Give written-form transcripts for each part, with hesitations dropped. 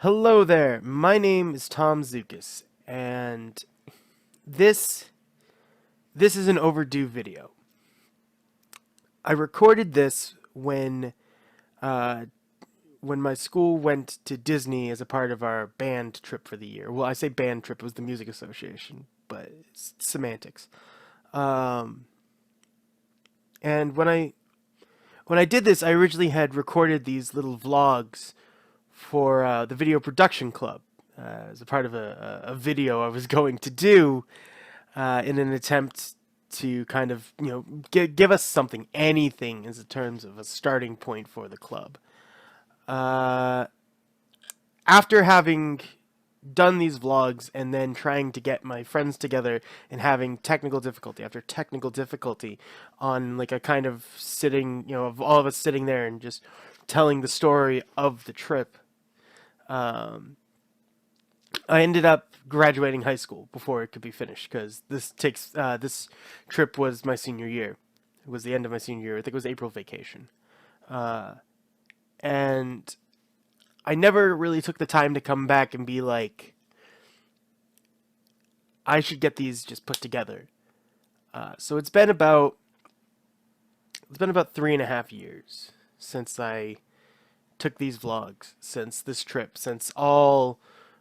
Hello there. My name is Tom Zukas, and this this is an overdue video. I recorded this uh, when my school went to Disney as a part of our band trip for the year. Well, I say band trip; it was the music association, but it's semantics. Um, and when I did this, I originally had recorded these little vlogs for the video production club as a part of a video I was going to do in an attempt to kind of give us something, anything, as in terms of a starting point for the club. Uh, After having done these vlogs and then trying to get my friends together and having technical difficulty after technical difficulty on like a kind of sitting, of all of us sitting there and just telling the story of the trip, um, I ended up graduating high school before it could be finished because this trip was my senior year. It was the end of my senior year. I think it was April vacation, uh, and I never really took the time to come back and be like, I should get these just put together. So it's been about 3.5 years since I took these vlogs, since this trip, since all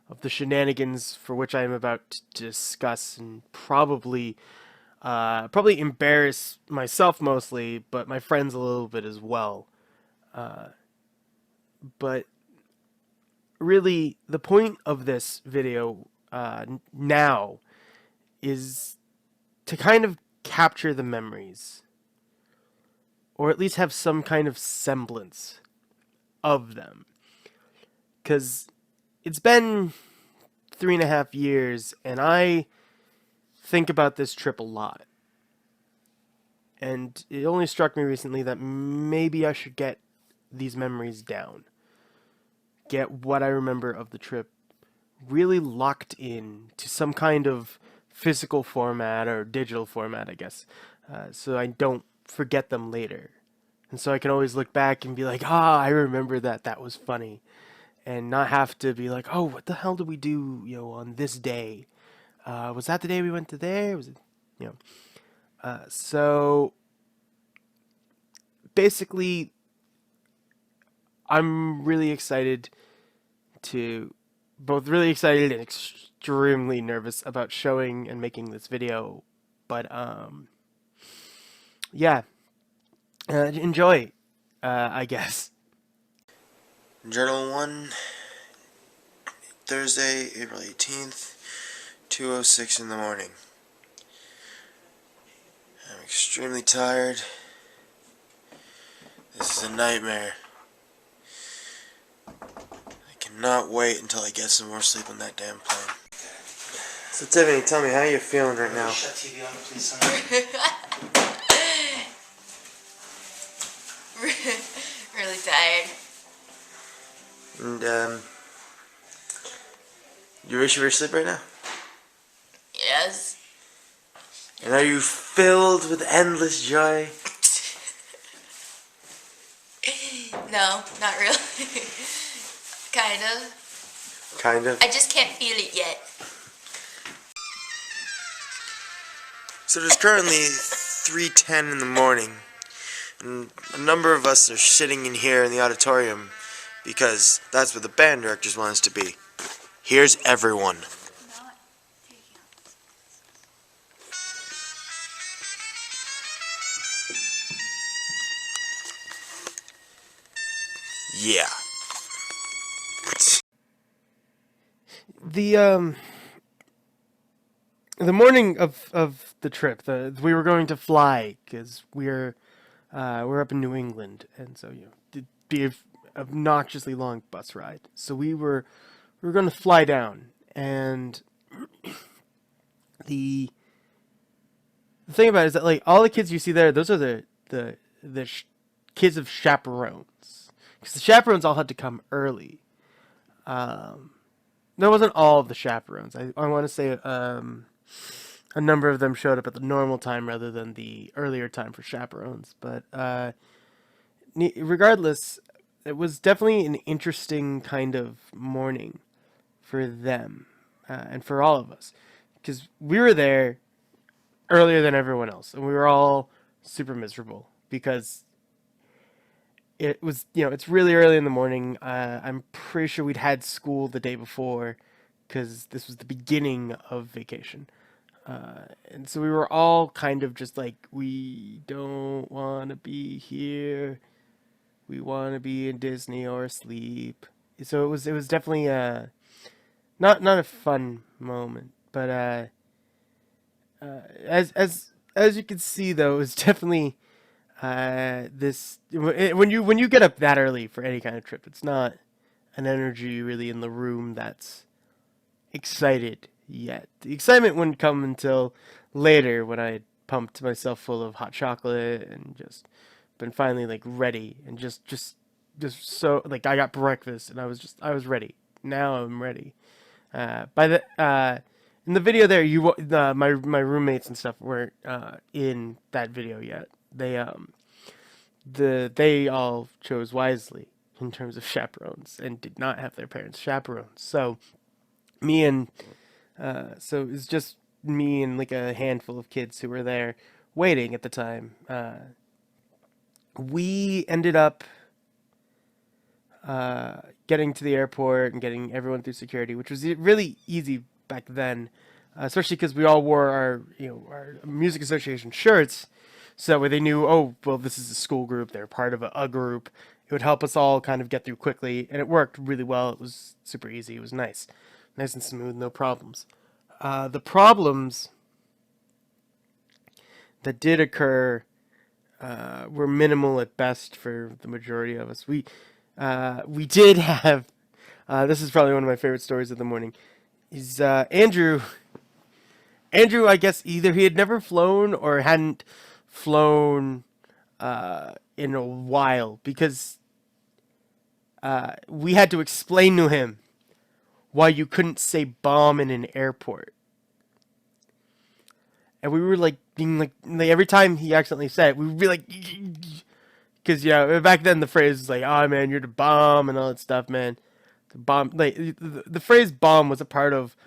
of the shenanigans for which I am about to discuss and probably embarrass myself mostly, but my friends a little bit as well. Uh, but really, the point of this video now is to kind of capture the memories, or at least have some kind of semblance of them. Because it's been 3.5 years, and I think about this trip a lot. And it only struck me recently that maybe I should get these memories down. Get what I remember of the trip really locked in to some kind of physical format or digital format, I guess, so I don't forget them later. And so I can always look back and be like, I remember that. That was funny. And not have to be like, oh, what the hell did we do, on this day? Was that the day we went to there? Was it, you know? So basically, I'm really excited both really excited and extremely nervous about showing and making this video. But yeah, enjoy, I guess. Journal 1, Thursday, April 18th, 2:06 in the morning. I'm extremely tired. This is a nightmare. I cannot wait until I get some more sleep on that damn plane. So Tiffany, tell me, how are you feeling right now? Shut TV on, please, son. Really tired. And, you ready for sleep right now? Yes. And are you filled with endless joy? No, not really. Kind of. Kind of. I just can't feel it yet. So it is currently 3:10 in the morning, and a number of us are sitting in here in the auditorium because that's where the band directors want us to be. Here's everyone. Yeah. The morning of the trip, we were going to fly because we're up in New England, and so it'd be a obnoxiously long bus ride. So we were going to fly down, and the the thing about it is that like all the kids you see there, those are the kids of chaperones, because the chaperones all had to come early. Um, that wasn't all of the chaperones. I want to say a number of them showed up at the normal time rather than the earlier time for chaperones. But regardless, it was definitely an interesting kind of morning for them and for all of us, because we were there earlier than everyone else, and we were all super miserable because it was, it's really early in the morning. I'm pretty sure we'd had school the day before because this was the beginning of vacation. And so we were all kind of just like, we don't want to be here. We want to be in Disney or asleep. So it was definitely not a fun moment, but as you can see though, it was definitely this when you get up that early for any kind of trip, it's not an energy really in the room that's excited yet. The excitement wouldn't come until later when I had pumped myself full of hot chocolate and just been finally like ready and just so like I got breakfast and I was ready. Now I'm ready. By the in the video there, my roommates and stuff weren't in that video yet. They all chose wisely in terms of chaperones and did not have their parents chaperones. So me and so it's just me and like a handful of kids who were there waiting at the time. We ended up getting to the airport and getting everyone through security, which was really easy back then, especially because we all wore our music association shirts, so that way they knew, oh well, this is a school group, they're part of a group. It would help us all kind of get through quickly, and it worked really well. It was super easy. It was nice and smooth, no problems. The problems that did occur were minimal at best for the majority of us. We did have this is probably one of my favorite stories of the morning. Is Andrew, I guess either he had never flown or hadn't flown in a while, because we had to explain to him why you couldn't say bomb in an airport. And we were like being like every time he accidentally said it, we would be like, because back then the phrase was like, "Oh man, you're the bomb" and all that stuff, man. The bomb, like the phrase "bomb" was a part of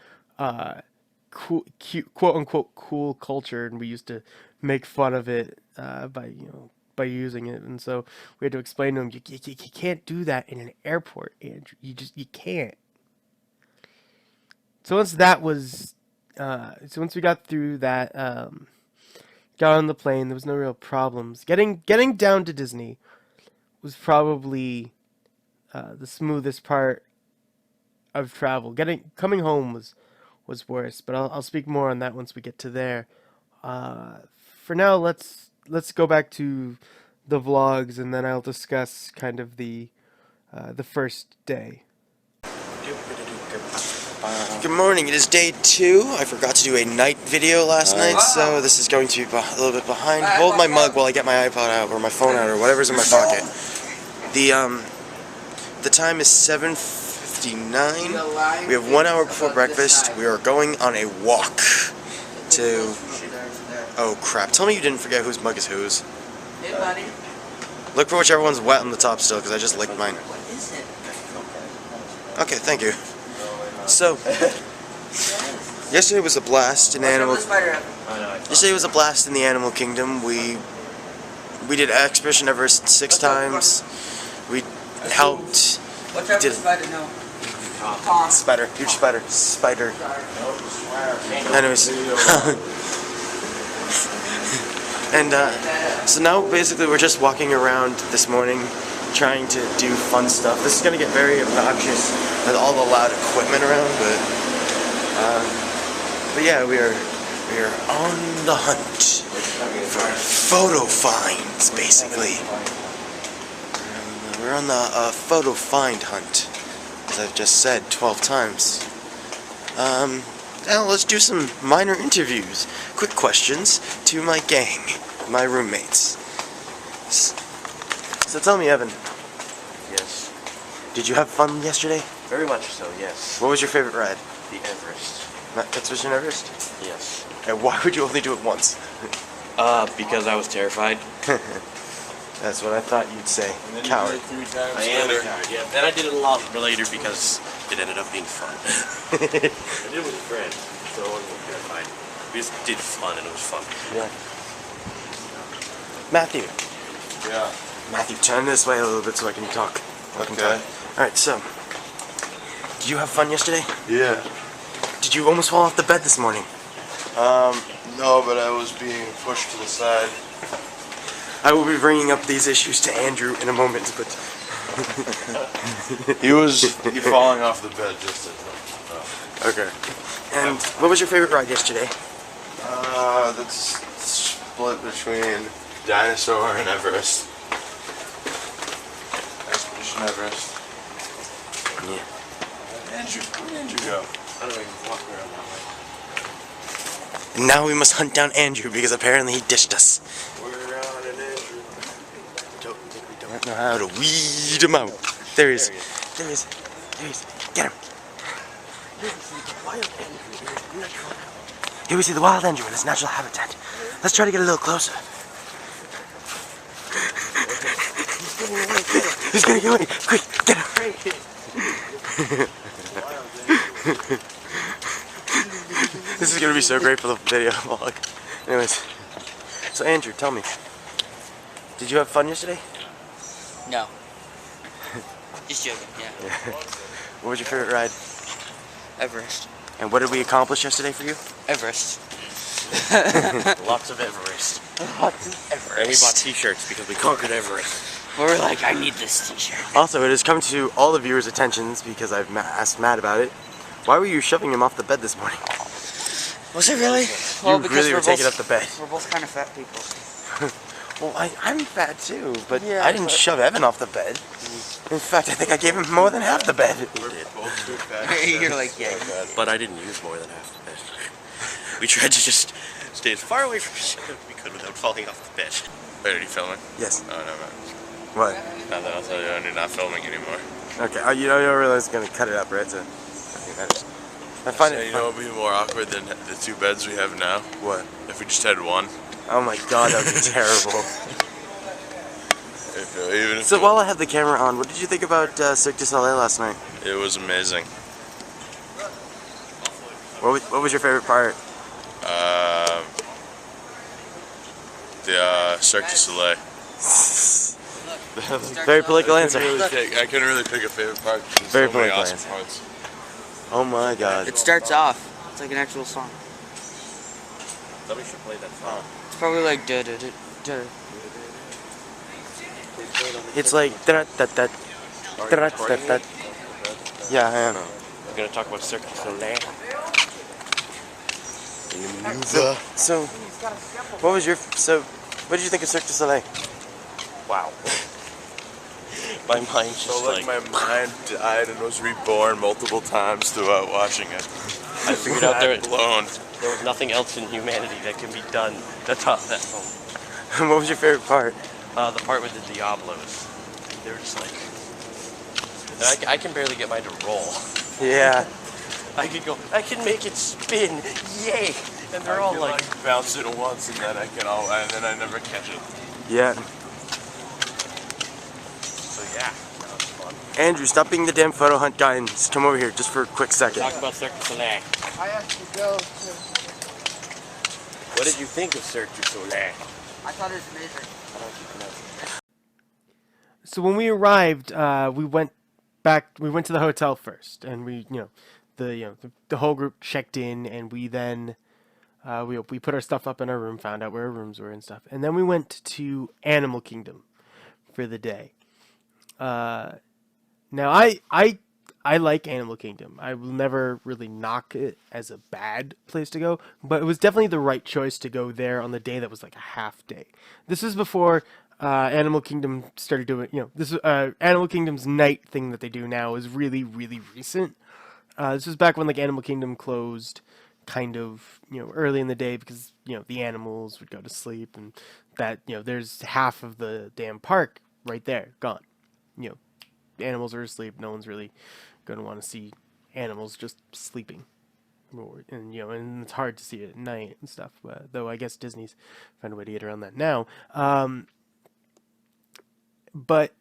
cool, cute, quote unquote cool culture, and we used to make fun of it by using it. And so we had to explain to him, you can't do that in an airport, Andrew. You can't. So once that was, once we got through that, got on the plane, there was no real problems. Getting down to Disney was probably the smoothest part of travel. Coming home was worse, but I'll speak more on that once we get to there. For now, let's go back to the vlogs, and then I'll discuss kind of the first day. Good morning, it is day 2. I forgot to do a night video last night, so this is going to be a little bit behind. Hold my mug while I get my iPod out, or my phone out, or whatever's in my pocket. The time is 7:59. We have 1 hour before breakfast. We are going on a walk to... Oh crap, tell me you didn't forget whose mug is whose. Hey, buddy. Look for whichever one's wet on the top still, because I just licked mine. What is it? Okay, thank you. So, yesterday was a blast in animal. Yesterday was a blast in the animal kingdom. We did Expedition Everest 6 times. We helped. Did spider, huge spider. Anyways, and so now basically we're just walking around this morning, trying to do fun stuff. This is gonna get very obnoxious with all the loud equipment around, but yeah, we are on the hunt for photo finds, basically. We're on the photo find hunt, as I've just said 12 times. Now let's do some minor interviews, quick questions to my gang, my roommates. So tell me, Evan. Yes. Did you have fun yesterday? Very much so, yes. What was your favorite ride? The Everest. Expedition Everest? Yes. And why would you only do it once? Because I was terrified. That's what I thought you'd say. Coward. I am a coward, yeah. Then I did it a lot later because it ended up being fun. I did it with a friend, so it wasn't terrifying. We just did fun and it was fun. Yeah. Matthew. Yeah. Matthew, turn this way a little bit so I can talk. Okay. Alright, so. Did you have fun yesterday? Yeah. Did you almost fall off the bed this morning? No, but I was being pushed to the side. I will be bringing up these issues to Andrew in a moment, but He falling off the bed just okay. And what was your favorite ride yesterday? That's split between Dinosaur and Everest. Expedition Everest. Yeah. Where'd Andrew go? I don't even walk around that way. And now we must hunt down Andrew because apparently he ditched us. We're on an Andrew. I don't know how to weed him out. There he is. There he is. There he is. Get him. Here we see the wild Andrew in his natural habitat. Let's try to get a little closer. He's gonna get away. Quick, get him. This is gonna be so great for the video vlog. Anyways, so Andrew, tell me, did you have fun yesterday? No. Just joking, yeah. What was your favorite ride? Everest. And what did we accomplish yesterday for you? Everest. Lots of Everest. Lots of Everest. And we bought t-shirts because we conquered Everest. We're like, I need this t-shirt. Also, it has come to all the viewers' attentions because I've asked Matt about it. Why were you shoving him off the bed this morning? Was it really? You really were taking up the bed. We're both kind of fat people. Well, I'm fat too, but Yeah, I didn't shove Evan off the bed. In fact, I think I gave him more than half the bed. Both too fast. You're like, yeah. But I didn't use more than half the bed. We tried to just stay as far away from each other as we could without falling off the bed. Wait, are you filming? Yes. Oh, no, man. What? Nothing, I'll tell you, I'm not filming anymore. Okay. Oh, you know, you're really gonna cut it up, right? So, okay, that is. I find it. You know what would be more awkward than the two beds we have now? What? If we just had one. Oh my God, that would be terrible. Even if So while I have the camera on, what did you think about Cirque du Soleil last night? it was amazing. What was your favorite part? The Cirque du Soleil. Very political answer. I couldn't really pick a favorite part. There's Very so many political awesome answer. parts. Oh my God. It starts off. It's like an actual song. Somebody should play that song. It's probably like da da da da. It's like Yeah, I am. We're gonna talk about Cirque du Soleil. So, what did you think of Cirque du Soleil? Wow. My mind's just So like my mind died and was reborn multiple times throughout watching it. I figured out there blown. was nothing else in humanity that can be done to top that moment. What was your favorite part? The part with the Diablos. They were just like... And I can barely get mine to roll. Yeah. I can make it spin, yay! And they're all like... bounce it once and then and then I never catch it. Yeah. So yeah, that was fun. Andrew, stop being the damn photo hunt guy and just come over here just for a quick second. Talk about Cirque du Soleil. I have to go. What did you think of Cirque du Soleil? I thought it was amazing. So when we arrived, we went to the hotel first, and the whole group checked in, and we then we put our stuff up in our room, found out where our rooms were and stuff, and then we went to Animal Kingdom for the day. Now I like Animal Kingdom. I will never really knock it as a bad place to go, but it was definitely the right choice to go there on the day that was like a half day. This is before Animal Kingdom started doing, this is Animal Kingdom's night thing that they do now is really, really recent. This was back when like Animal Kingdom closed kind of, early in the day because, the animals would go to sleep and that, there's half of the damn park right there, gone. The animals are asleep. No one's really going to want to see animals just sleeping. And, and it's hard to see it at night and stuff. Though I guess Disney's found a way to get around that now. but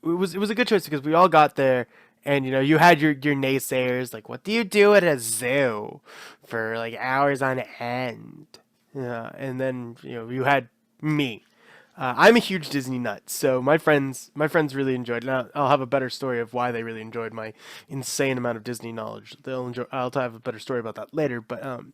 it was a good choice because we all got there, and you had your naysayers like, what do you do at a zoo for like hours on end? Yeah, and then you had me. I'm a huge Disney nut, so my friends really enjoyed it. And I'll have a better story of why they really enjoyed my insane amount of Disney knowledge. I'll have a better story about that later. But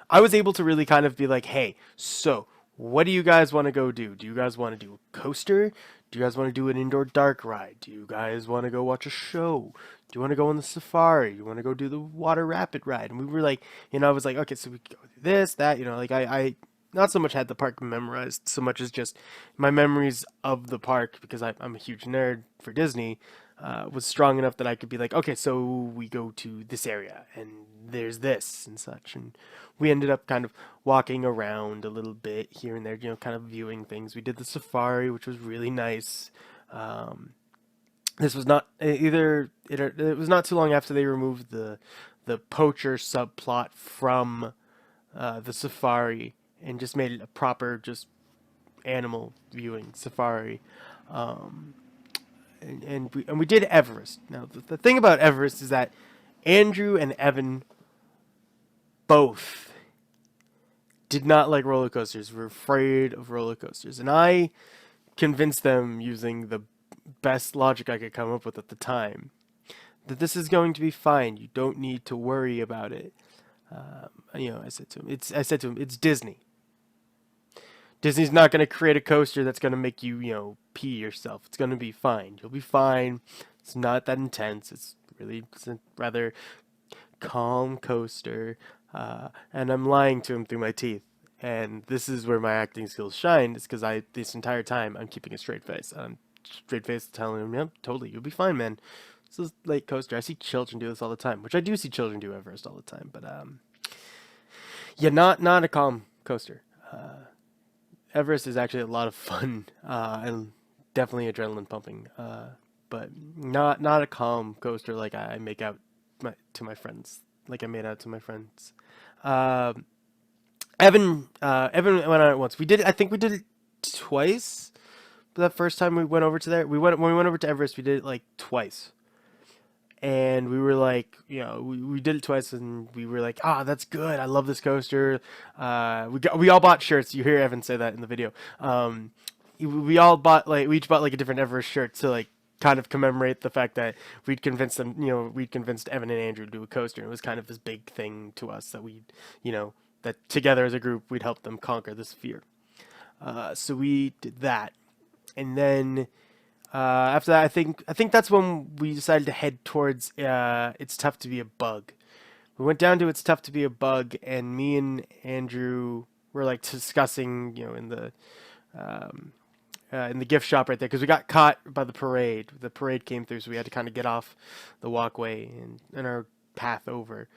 I was able to really kind of be like, hey, so what do you guys want to go do? Do you guys want to do a coaster? Do you guys want to do an indoor dark ride? Do you guys want to go watch a show? Do you want to go on the safari? You want to go do the water rapid ride? And we were like, I was like, okay, so we could go do this, that, like I not so much had the park memorized so much as just my memories of the park because I'm a huge nerd for Disney was strong enough that I could be like, okay, so we go to this area and there's this and such. And we ended up kind of walking around a little bit here and there, kind of viewing things. We did the safari, which was really nice. This was not either. It was not too long after they removed the poacher subplot from the safari and just made it a proper just animal viewing safari. And we did Everest. Now the thing about Everest is that Andrew and Evan both did not like roller coasters. Were afraid of roller coasters, and I convinced them using the best logic I could come up with at the time that this is going to be fine. You don't need to worry about it. I said to him, it's Disney. Disney's not going to create a coaster that's going to make you, pee yourself. It's going to be fine. You'll be fine. It's not that intense. It's a rather calm coaster. And I'm lying to him through my teeth. And this is where my acting skills shine. Is because this entire time, I'm keeping a straight face. I'm straight face telling him, yep, totally, you'll be fine, man. This is late coaster. I see children do this all the time, which I do see children do Everest all the time. But, yeah, not a calm coaster. Everest is actually a lot of fun and definitely adrenaline pumping, but not a calm coaster like I make out to my friends, like I made out to my friends. Evan went on it once. I think we did it twice. But that first time we went over to there, when we went over to Everest, we did it like twice. And we were like, we did it twice, and we were like, that's good. I love this coaster. We all bought shirts. You hear Evan say that in the video. We each bought like a different Everest shirt to like kind of commemorate the fact that we'd convinced them, we'd convinced Evan and Andrew to do a coaster. And it was kind of this big thing to us that that together as a group we'd help them conquer this fear. So we did that, and then. After that, I think that's when we decided to head towards It's Tough to Be a Bug. We went down to It's Tough to Be a Bug, and me and Andrew were like discussing, in the gift shop right there, because we got caught by the parade. The parade came through, so we had to kind of get off the walkway and our path over.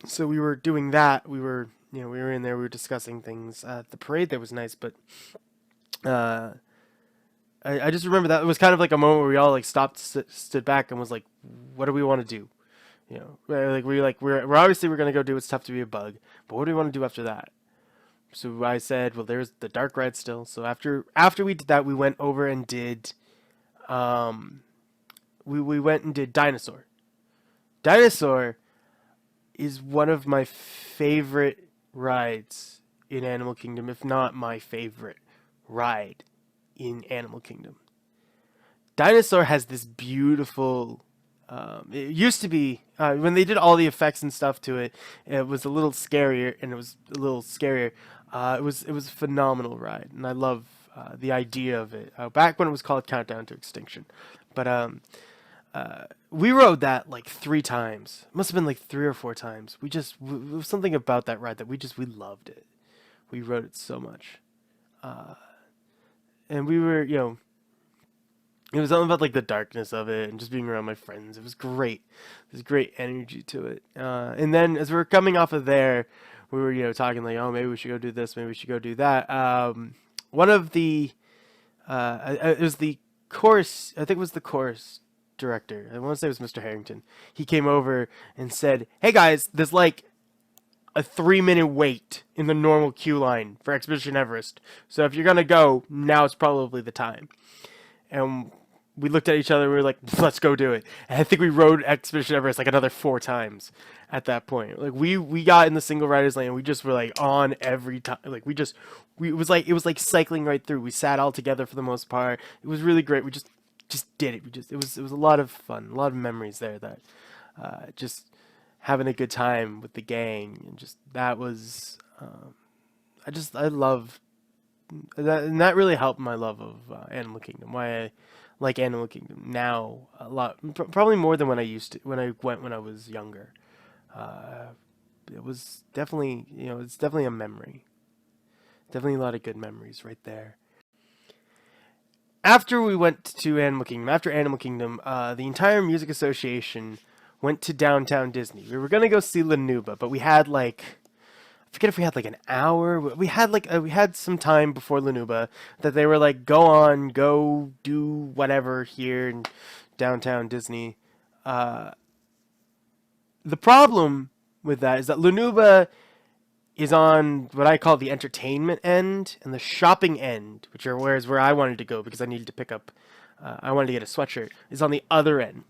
So we were doing that. We were in there. We were discussing things. The parade there was nice, but. I just remember that it was kind of like a moment where we all like stopped, stood back, and was like, "What do we want to do?" We're obviously we're gonna go do It's Tough to Be a Bug, but what do we want to do after that? So I said, "Well, there's the dark ride still." So after we did that, we went over and did, we went and did Dinosaur. Dinosaur is one of my favorite rides in Animal Kingdom, if not my favorite ride in Animal Kingdom. Dinosaur has this beautiful it used to be when they did all the effects and stuff to it, it was a little scarier. It was a phenomenal ride, and I love the idea of it back when it was called Countdown to Extinction. But we rode that like 3 times. It must have been like 3 or 4 times. It was something about that ride that we loved it. We rode it so much. And we were, it was something about like the darkness of it and just being around my friends. It was great. There's great energy to it. And then as we were coming off of there, we were, talking like, oh, maybe we should go do this, maybe we should go do that. One of the, it was the chorus, I think it was the chorus director. I want to say it was Mr. Harrington. He came over and said, hey guys, there's like a 3-minute wait in the normal queue line for Expedition Everest. So if you're gonna go, now's probably the time. And we looked at each other. We were like, "Let's go do it." And I think we rode Expedition Everest like another 4 times at that point. Like we got in the single riders lane. And we just were like on every time. Like it was like cycling right through. We sat all together for the most part. It was really great. We just did it. It was a lot of fun, a lot of memories there. That just having a good time with the gang, and just that was I love that, and that really helped my love of Animal Kingdom. Why I like Animal Kingdom now a lot, probably more than when I used to when I went when I was younger. Uh, it was definitely, it's definitely a memory. Definitely a lot of good memories right there. After we went to Animal Kingdom, the entire music association went to downtown Disney. We were gonna go see Lanuba, but we had like, I forget if we had like an hour. We had some time before Lanuba that they were like, go do whatever here in downtown Disney. The problem with that is that Lanuba is on what I call the entertainment end, and the shopping end, which are where I wanted to go because I needed to pick up, I wanted to get a sweatshirt, is on the other end.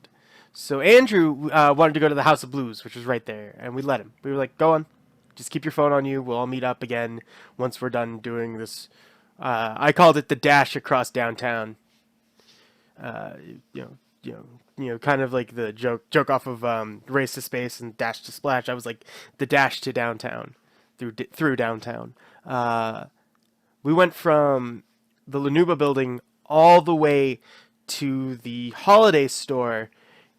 So Andrew wanted to go to the House of Blues, which was right there, and we let him. We were like, go on, just keep your phone on you. We'll all meet up again once we're done doing this. I called it the dash across downtown. Uh, you know, kind of like the joke off of Race to Space and Dash to Splash. I was like the dash to downtown, through downtown. We went from the Lanuba building all the way to the Holiday store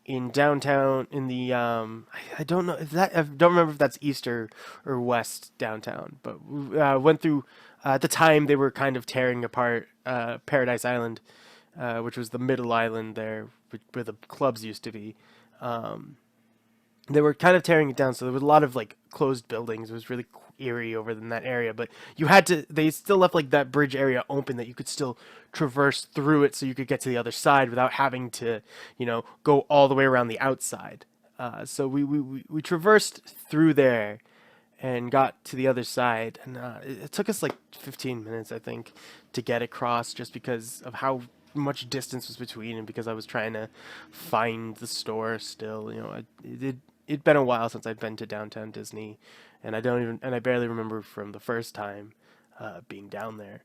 in downtown. In the I don't know if that, I don't remember if that's east or west downtown, but we went through. At the time, they were kind of tearing apart Paradise Island, which was the middle island there where the clubs used to be. They were kind of tearing it down, so there was a lot of like closed buildings. It was really eerie over in that area, but they still left like that bridge area open that you could still traverse through it, so you could get to the other side without having to, go all the way around the outside. So we traversed through there and got to the other side, and it took us like 15 minutes, I think, to get across, just because of how much distance was between, and because I was trying to find the store still. It'd been a while since I'd been to downtown Disney, and I barely remember from the first time being down there.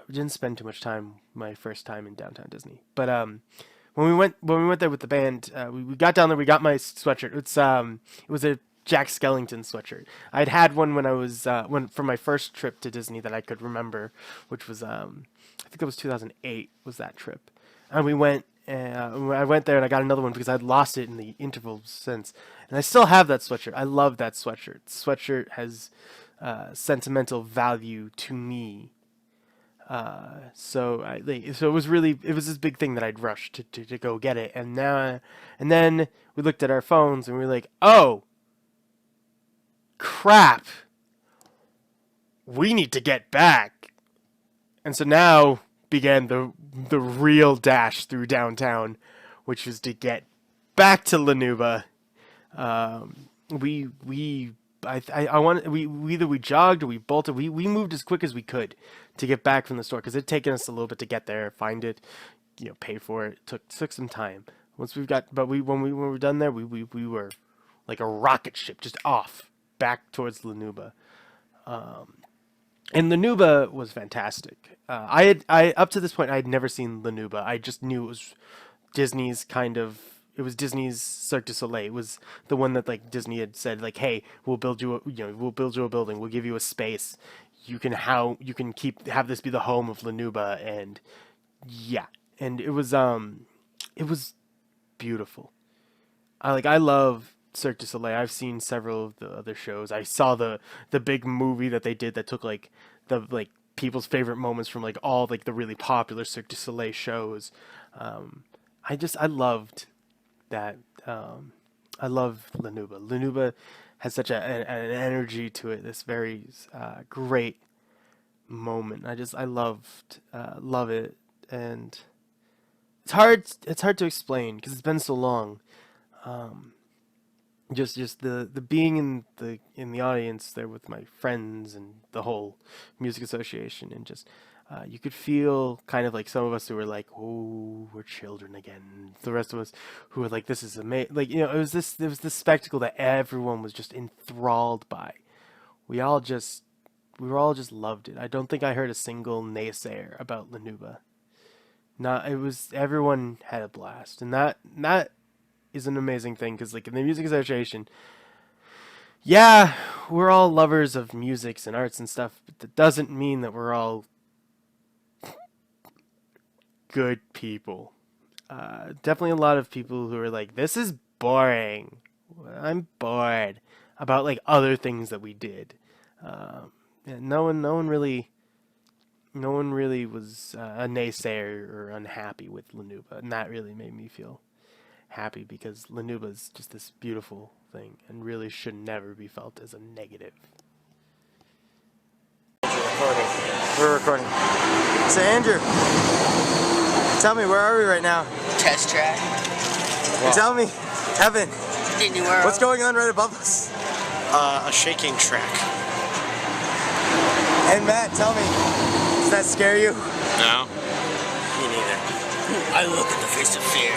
We didn't spend too much time my first time in downtown Disney, but when we went there with the band, we got down there. We got my sweatshirt. It was a Jack Skellington sweatshirt. I'd had one when I was for my first trip to Disney that I could remember, which was I think it was 2008 was that trip, and we went. I went there and I got another one because I'd lost it in the interval since, and I still have that sweatshirt. I love that sweatshirt. The sweatshirt has sentimental value to me. So it was this big thing that I'd rushed to go get it, and then we looked at our phones and we were like, oh crap, we need to get back. And so now began the real dash through downtown, which was to get back to Lanuba. Either we jogged or we bolted. We moved as quick as we could to get back from the store, because it'd taken us a little bit to get there, find it, pay for it. It took some time. When we were done there, we were like a rocket ship, just off back towards Lanuba. And Lanuba was fantastic. I up to this point I had never seen Lanuba. I just knew it was Disney's Disney's Cirque du Soleil. It was the one that like Disney had said like, hey, we'll build you a building. We'll give you a space. You can have this be the home of Lanuba, and yeah, and it was beautiful. I love Cirque du Soleil. I've seen several of the other shows. I saw the big movie that they did that took like the people's favorite moments from like all like the really popular Cirque du Soleil shows. I loved that. I love Lanuba. Lanuba has such an energy to it. This very great moment. I love it, and it's hard to explain because it's been so long. just the being in the audience there with my friends and the whole music association, and just you could feel kind of like some of us who were like, oh, we're children again. The rest of us who were like, this is amazing. Like, it was this spectacle that everyone was just enthralled by. We all just we were all just loved it. I don't think I heard a single naysayer about Lanuba. Not it was everyone had a blast, and that is an amazing thing, because like in the music association, yeah, we're all lovers of musics and arts and stuff, but that doesn't mean that we're all good people. Definitely a lot of people who are like, this is boring. I'm bored about like other things that we did. Yeah, no one really was a naysayer or unhappy with Lanuba, and that really made me feel happy, because Lanuba is just this beautiful thing and really should never be felt as a negative. We're recording. So Andrew, tell me, where are we right now? Test track. Tell me, Evan, Anywhere. what's going on right above us? A shaking track. And Matt, tell me, does that scare you? No. Me neither. I look at the face of fear.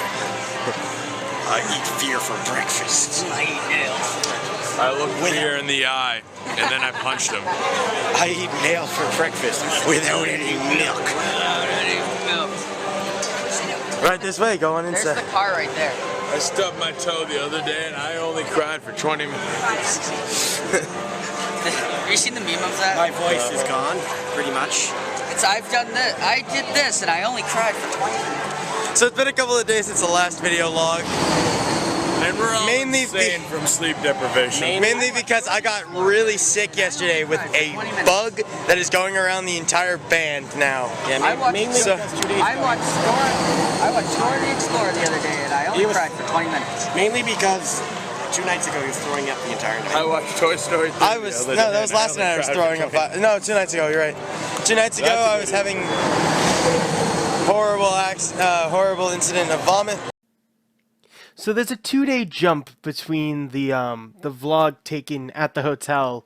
I eat fear for breakfast. I eat nails. I looked fear in the eye, and then I punched him. I eat nails for breakfast without any milk. Right this way, go on There's inside. the car right there. I stubbed my toe the other day, and I only cried for 20 minutes. Have you seen the meme of that? My voice is gone, pretty much. I've done this. I did this, and I only cried for 20 minutes. So it's been a couple of days since the last video log. And we're all Mainly insane from sleep deprivation. Mainly because I got really sick yesterday with a bug that is going around the entire band now. Yeah, I watched, mainly so- because 2 days I ago. watched Dora the Explorer the other day, and I only It was- cried for 20 minutes. Mainly because 2 nights ago he was throwing up the entire night. I watched Toy Story 3 I was the no, other that day, was and last night. I was only cried throwing for up. 20 No, 2 nights ago. You're right. 2 nights ago, That's a I good was one. having horrible incident of vomit. So there's a 2-day jump between the vlog taken at the hotel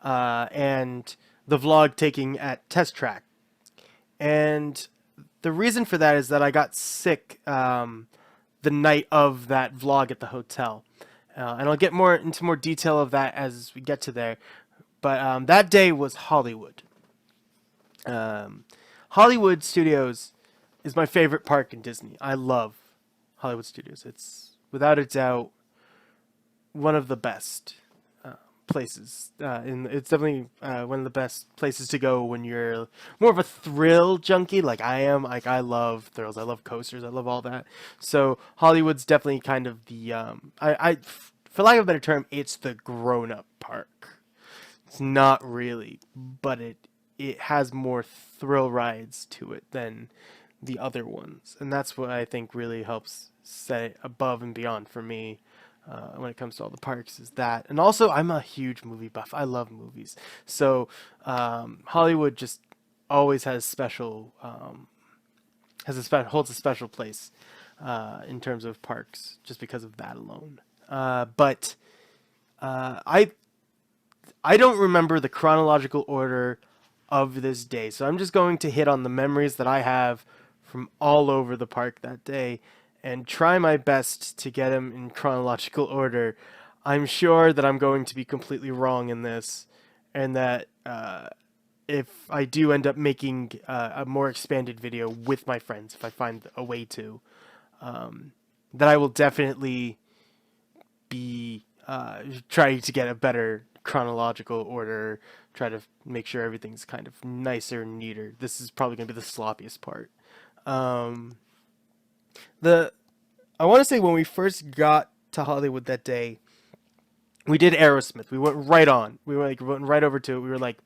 and the vlog taken at Test Track, and the reason for that is that I got sick the night of that vlog at the hotel, and I'll get into more detail of that as we get to there. But that day was Hollywood. Hollywood Studios is my favorite park in Disney. I love Hollywood Studios. It's without a doubt one of the best places. It's definitely one of the best places to go when you're more of a thrill junkie, like I am. Like, I love thrills. I love coasters. I love all that. So Hollywood's definitely kind of the for lack of a better term, it's the grown-up park. It's not really, but it has more thrill rides to it than the other ones, and that's what I think really helps set it above and beyond for me when it comes to all the parks, is that. And also, I'm a huge movie buff. I love movies, so Hollywood just always has holds a special place in terms of parks, just because of that alone. But I don't remember the chronological order of this day, so I'm just going to hit on the memories that I have from all over the park that day and try my best to get them in chronological order. I'm sure that I'm going to be completely wrong in this, and that if I do end up making a more expanded video with my friends, if I find a way to, that I will definitely be trying to get a better chronological order, try to make sure everything's kind of nicer and neater. This is probably going to be the sloppiest part. I want to say when we first got to Hollywood that day, we did Aerosmith. We went right on. We went right over to it. We were like,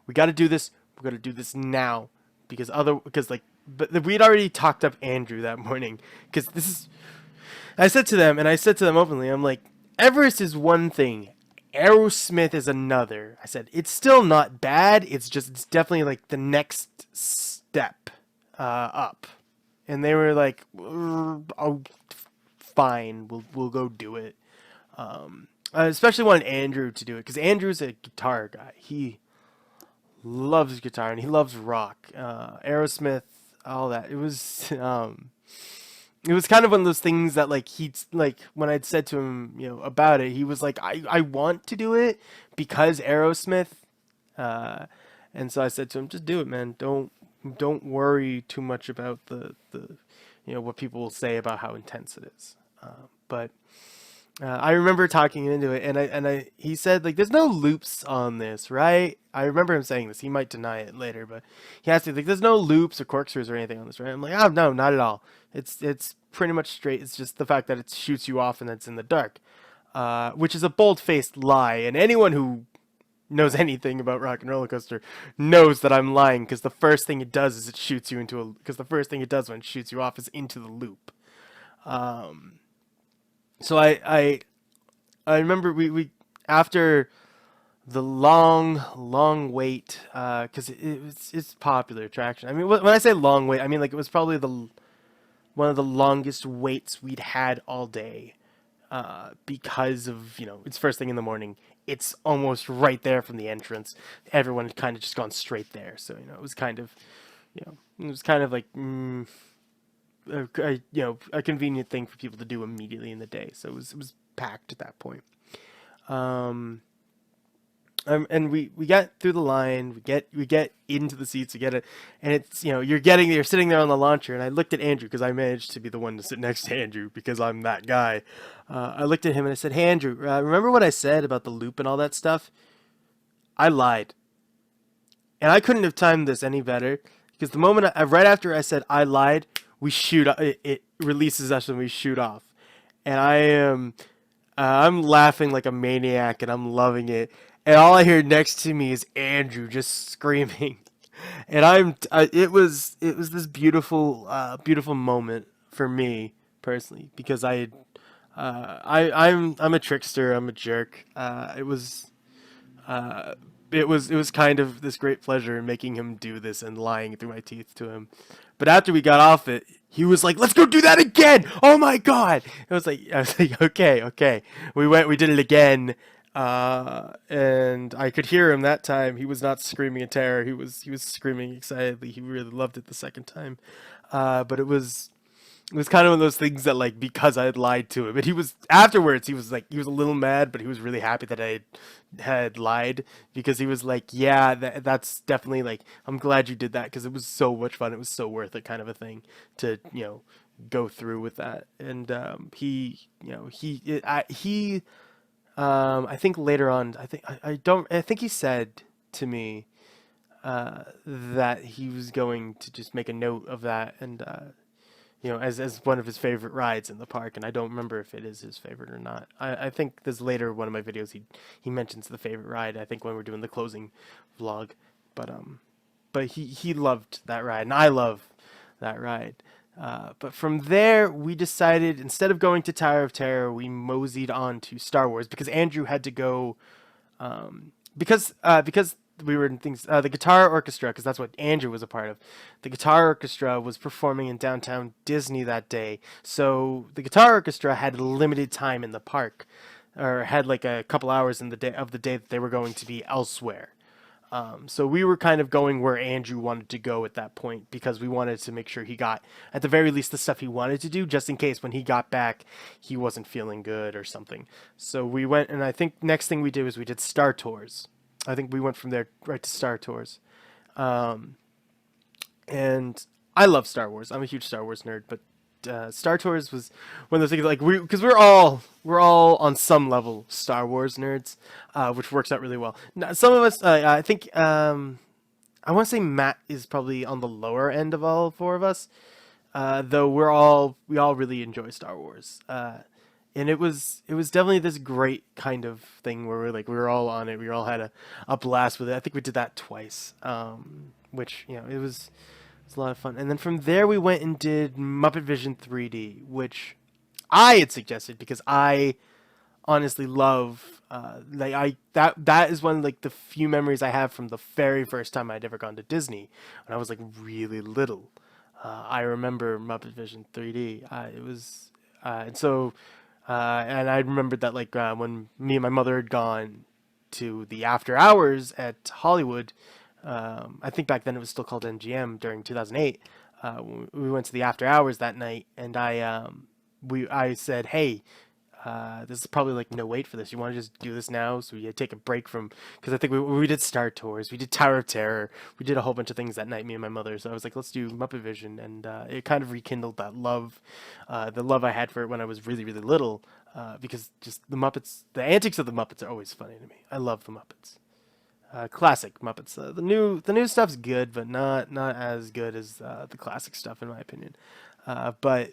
we got to do this. We got to do this now, because we'd already talked up Andrew that morning, because this is. I said to them openly, I'm like, Everest is one thing, Aerosmith is another. I said, it's still not bad. It's definitely like the next step up. And they were like, oh, fine, we'll go do it. I especially wanted Andrew to do it because Andrew's a guitar guy. He loves guitar and he loves rock, Aerosmith, all that. It was kind of one of those things that like he's like when I'd said to him, about it, he was like, I want to do it because Aerosmith, uh, and so I said to him, just do it, man. Don't worry too much about the what people will say about how intense it is. But I remember talking him into it, and he said like, "There's no loops on this, right?" I remember him saying this. He might deny it later, but he asked me like, "There's no loops or corkscrews or anything on this, right?" I'm like, "Oh no, not at all. It's pretty much straight. It's just the fact that it shoots you off and it's in the dark, which is a bold-faced lie. And anyone who knows anything about Rock and Roller Coaster knows that I'm lying because the first thing it does is it shoots you into a. Because the first thing it does when it shoots you off is into the loop. So I remember we after the long wait because it's popular attraction. I mean, when I say long wait, I mean like it was probably the one of the longest waits we'd had all day because of it's first thing in the morning. It's almost right there from the entrance. Everyone had kind of just gone straight there, so it was kind of it was kind of like a convenient thing for people to do immediately in the day. So it was packed at that point. Um, and we got through the line. We get into the seats. We get it, and it's you're sitting there on the launcher. And I looked at Andrew because I managed to be the one to sit next to Andrew because I'm that guy. I looked at him and I said, "Hey Andrew, remember what I said about the loop and all that stuff? I lied, and I couldn't have timed this any better because the moment right after I said I lied, we shoot. It releases us and we shoot off, and I'm laughing like a maniac and I'm loving it. And all I hear next to me is Andrew just screaming. And it was this beautiful moment for me personally because I'm a trickster, I'm a jerk. It was kind of this great pleasure in making him do this and lying through my teeth to him. But after we got off it, he was like, "Let's go do that again! Oh my god!" I was like, okay. We did it again, and I could hear him that time. He was not screaming in terror. He was screaming excitedly. He really loved it the second time, but it was kind of one of those things that like because I had lied to him, and he was afterwards. He was a little mad, but he was really happy that I had lied because he was like, "Yeah, that's definitely like I'm glad you did that because it was so much fun. It was so worth it, kind of a thing to go through with that." And I think later on, I think he said to me that he was going to just make a note of that and. As one of his favorite rides in the park, and I don't remember if it is his favorite or not. I think there's later one of my videos he mentions the favorite ride. I think when we're doing the closing vlog, but he loved that ride, and I love that ride. But from there, we decided instead of going to Tower of Terror, we moseyed on to Star Wars because Andrew had to go because we were in things the guitar orchestra because that's what Andrew was a part of. The guitar orchestra was performing in downtown Disney that day, so the guitar orchestra had limited time in the park, or had like a couple hours in the day that they were going to be elsewhere. So we were kind of going where Andrew wanted to go at that point because we wanted to make sure he got, at the very least, the stuff he wanted to do, just in case when he got back, he wasn't feeling good or something. So we went, and I think next thing we did was we did Star Tours. I think we went from there right to Star Tours. And I love Star Wars. I'm a huge Star Wars nerd, but Star Tours was one of those things like because we're all on some level Star Wars nerds, which works out really well. Now, some of us, I think, I want to say Matt is probably on the lower end of all four of us, though we all really enjoy Star Wars. And it was definitely this great kind of thing where we were all on it. We all had a blast with it. I think we did that twice, which it was a lot of fun. And then from there we went and did Muppet Vision 3D, which I had suggested because I honestly love that is one of like the few memories I have from the very first time I'd ever gone to Disney when I was like really little. I remember Muppet Vision 3D. It was and so And I remembered that like when me and my mother had gone to the after hours at Hollywood. I think back then it was still called MGM during 2008. We went to the after hours that night, and I said, "Hey, this is probably like no wait for this. You want to just do this now?" So we had take a break from because I think we did Star Tours, we did Tower of Terror, we did a whole bunch of things that night, me and my mother. So I was like, let's do Muppet Vision, and it kind of rekindled that love, the love I had for it when I was really really little, because just the Muppets, the antics of the Muppets are always funny to me. I love the Muppets. Classic Muppets. The new stuff's good, but not as good as the classic stuff in my opinion. But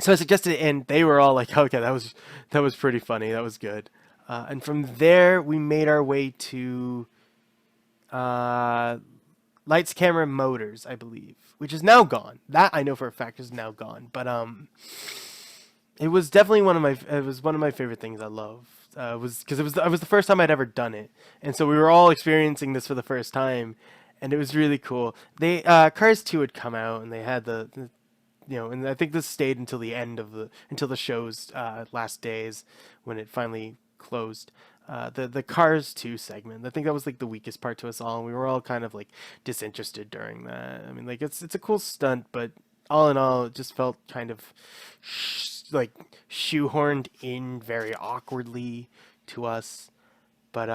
so I suggested it, and they were all like, "Okay, that was pretty funny. That was good." And from there, we made our way to uh, Lights, Camera, Motors, I believe, which is now gone. That I know for a fact is now gone. But it was definitely one of my favorite things I love. Was because it was the first time I'd ever done it, and so we were all experiencing this for the first time, and it was really cool. They Cars 2 had come out, and they had the and I think this stayed until the end of until the show's last days when it finally closed. The Cars 2 segment, I think that was like the weakest part to us all, and we were all kind of like disinterested during that. I mean, like it's a cool stunt, but all in all, it just felt kind of like shoehorned in very awkwardly to us. But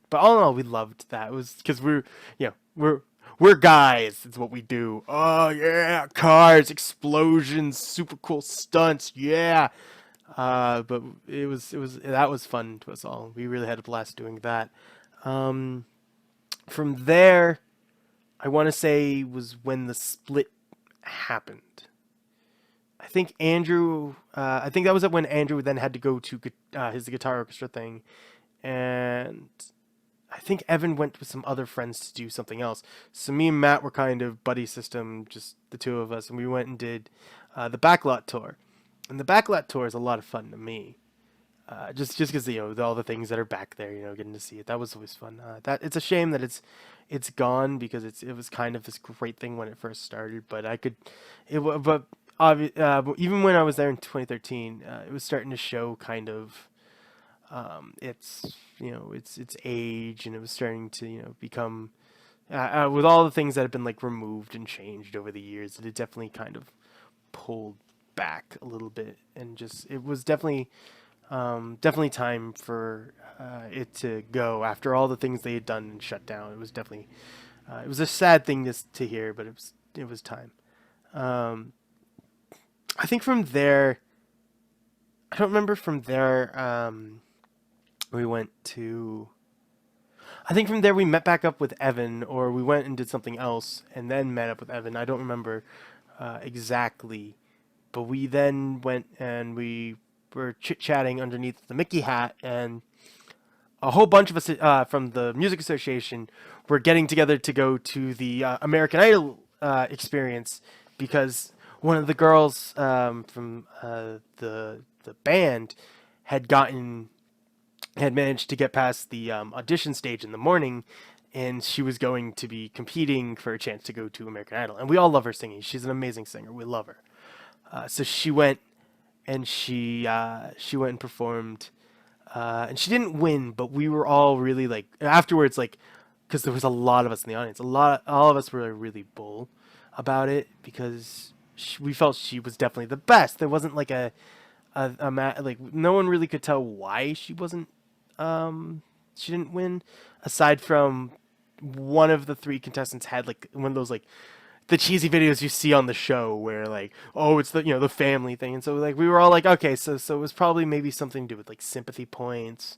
but all in all, we loved that. It was because we're guys. It's what we do. Oh yeah, cars, explosions, super cool stunts. Yeah. But it was that was fun to us all. We really had a blast doing that. Um, from there, I want to say was when the split happened. I think Andrew. I think that was when Andrew then had to go to his guitar orchestra thing, and I think Evan went with some other friends to do something else. So me and Matt were kind of buddy system, just the two of us, and we went and did the Backlot tour. And the Backlot tour is a lot of fun to me. Just because all the things that are back there, getting to see it, that was always fun. That it's a shame that it's gone because it was kind of this great thing when it first started. But but even when I was there in 2013, it was starting to show kind of its age, and it was starting to become with all the things that have been like removed and changed over the years, it definitely kind of pulled back a little bit, and just it was definitely time for it to go after all the things they had done and shut down. It was definitely it was a sad thing to hear, but it was time. Um, I think from there, I don't remember from there. We went to. I think from there we met back up with Evan, or we went and did something else, and then met up with Evan. I don't remember exactly, but we then went and we were chit chatting underneath the Mickey hat, and a whole bunch of us from the Music Association were getting together to go to the American Idol experience because one of the girls from the band had gotten had managed to get past the audition stage in the morning, and she was going to be competing for a chance to go to American Idol. And we all love her singing. She's an amazing singer. We love her. So she went, and she went and performed, and she didn't win, but we were all really like afterwards, like because there was a lot of us in the audience. All of us were really bull about it because we felt she was definitely the best. There wasn't like like no one really could tell why she didn't win, aside from one of the three contestants had like one of those like the cheesy videos you see on the show where like, oh, it's the family thing. And so like we were all like, okay, so it was probably maybe something to do with like sympathy points.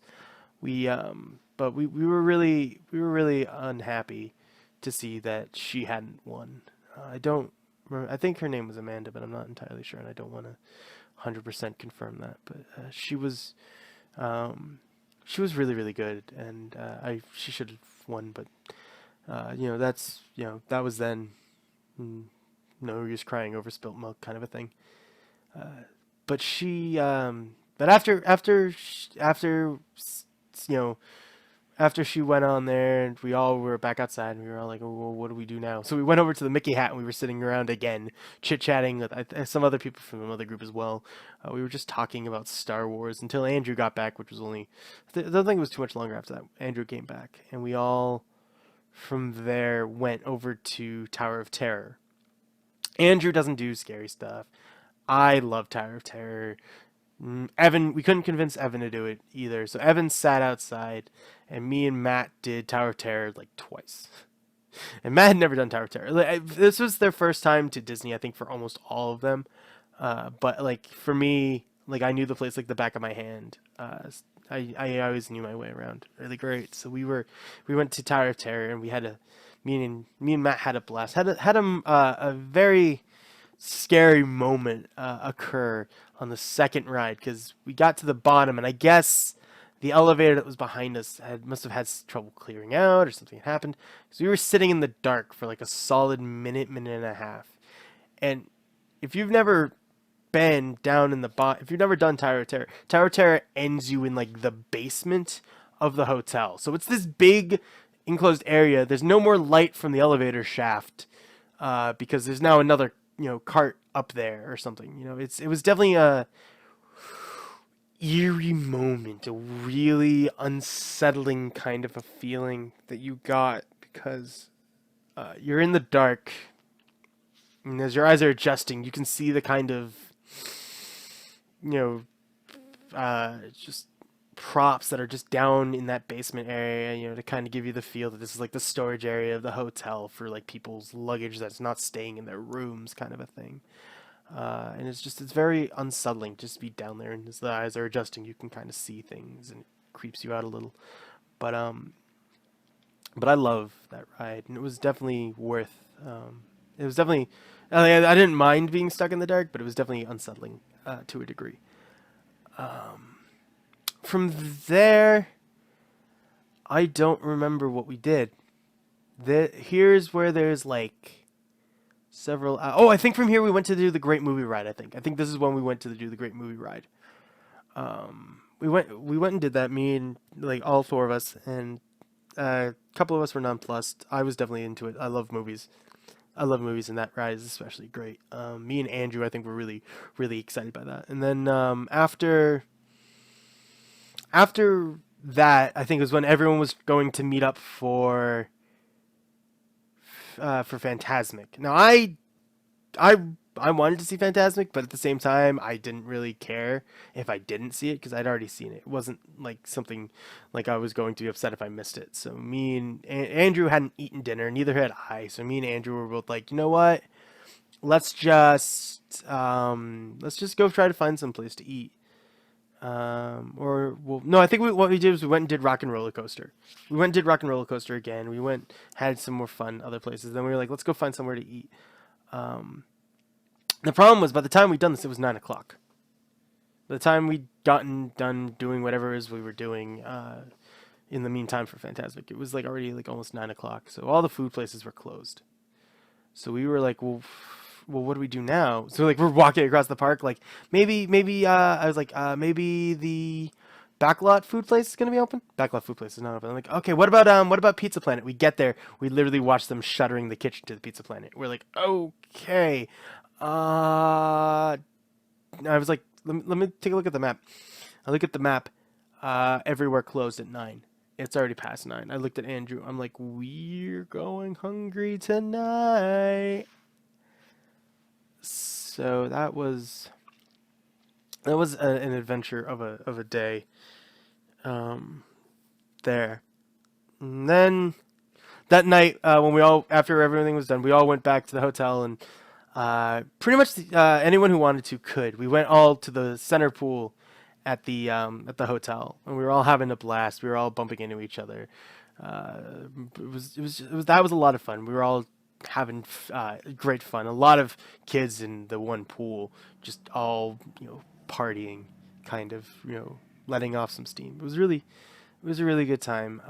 But we were really unhappy to see that she hadn't won. I don't remember, I think her name was Amanda, but I'm not entirely sure, and I don't want to 100% confirm that. But she was really really good, and she should have won, but that was then. No use crying over spilt milk, kind of a thing. But but after after she went on there, and we all were back outside, and we were all like, oh, well, what do we do now? So we went over to the Mickey Hat, and we were sitting around again, chit-chatting with some other people from another group as well. We were just talking about Star Wars until Andrew got back, which was only, I don't think it was too much longer after that. Andrew came back, and we all, from there, went over to Tower of Terror. Andrew doesn't do scary stuff. I love Tower of Terror. Evan, we couldn't convince Evan to do it either. So Evan sat outside, and me and Matt did Tower of Terror like twice. And Matt had never done Tower of Terror. This was their first time to Disney, I think, for almost all of them. But like for me, like I knew the place like the back of my hand. I always knew my way around really great. So we went to Tower of Terror, and we had me and Matt had a blast. Had a very scary moment occur on the second ride, because we got to the bottom, and I guess the elevator that was behind us must have had trouble clearing out, or something had happened. So we were sitting in the dark for like a solid minute and a half. And if you've never been down in the if you've never done Tower of Terror ends you in like the basement of the hotel. So it's this big enclosed area. There's no more light from the elevator shaft because there's now another cart up there or something. It was definitely a eerie moment, a really unsettling kind of a feeling that you got, because you're in the dark, and as your eyes are adjusting, you can see the kind of just props that are just down in that basement area, to kind of give you the feel that this is like the storage area of the hotel for like people's luggage that's not staying in their rooms, kind of a thing. And it's very unsettling just to be down there, and as the eyes are adjusting, you can kind of see things, and it creeps you out a little. But I love that ride, and it was definitely worth. It was definitely. I didn't mind being stuck in the dark, but it was definitely unsettling to a degree. From there, I don't remember what we did. Here's where there's like several. I think from here we went to do the Great Movie Ride. I think this is when we went to do the Great Movie Ride. We went and did that. Me and like all four of us, and a couple of us were nonplussed. I was definitely into it. I love movies. And that ride is especially great. Me and Andrew, I think, were really, really excited by that. And then after that, I think it was when everyone was going to meet up for Fantasmic. Now, I wanted to see Fantasmic, but at the same time, I didn't really care if I didn't see it, because I'd already seen it. It wasn't like something like I was going to be upset if I missed it. So me and Andrew hadn't eaten dinner, neither had I. So me and Andrew were both like, you know what? Let's just go try to find some place to eat. No, I think what we did was we went and did Rock and Roller Coaster. We went and did Rock and Roller Coaster again. We went, had some more fun other places. Then we were like, let's go find somewhere to eat. The problem was, by the time we'd done this, it was 9 o'clock. By the time we'd gotten done doing whatever it is we were doing in the meantime for Fantasmic, it was like already like almost 9 o'clock. So all the food places were closed. So we were like, well, what do we do now? So like we're walking across the park, like maybe I was like, maybe the Backlot food place is gonna be open. Backlot food place is not open. I'm like, okay, what about Pizza Planet? We get there, we literally watch them shuttering the kitchen to the Pizza Planet. We're like, okay. I was like, let me take a look at the map. I look at the map. Everywhere closed at 9. It's already past 9. I looked at Andrew. I'm like, we're going hungry tonight. So that was an adventure of a day. There. And then that night, when after everything was done, we all went back to the hotel, and pretty much anyone who wanted to could. We went all to the center pool at the hotel, and we were all having a blast. We were all bumping into each other. That was a lot of fun. We were all having great fun. A lot of kids in the one pool, just all partying, kind of letting off some steam. It was a really good time.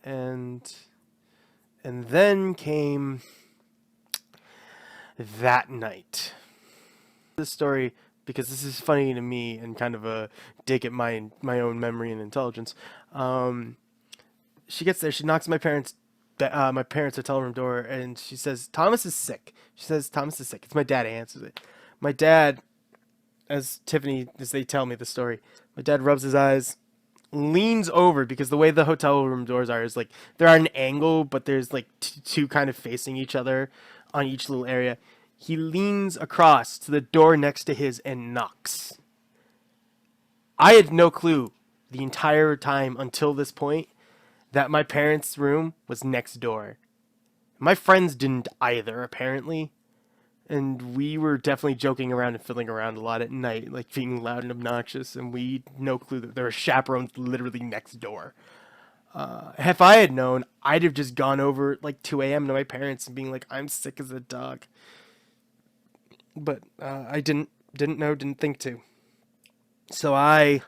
And then came that night. This story, because this is funny to me and kind of a dig at my own memory and intelligence. she gets there. She knocks on my parents' hotel room door, and she says, "Thomas is sick." She says, "Thomas is sick." It's my dad who answers it. My dad, as they tell me the story, my dad rubs his eyes, leans over, because the way the hotel room doors are is like they're at an angle, but there's like two kind of facing each other on each little area. He leans across to the door next to his and knocks. I had no clue the entire time until this point that my parents' room was next door. My friends didn't either, apparently. And we were definitely joking around and fiddling around a lot at night, like being loud and obnoxious, and we had no clue that there were chaperones literally next door. If I had known, I'd have just gone over at like 2 a.m. to my parents and being like, "I'm sick as a dog." But I didn't know, didn't think to. So I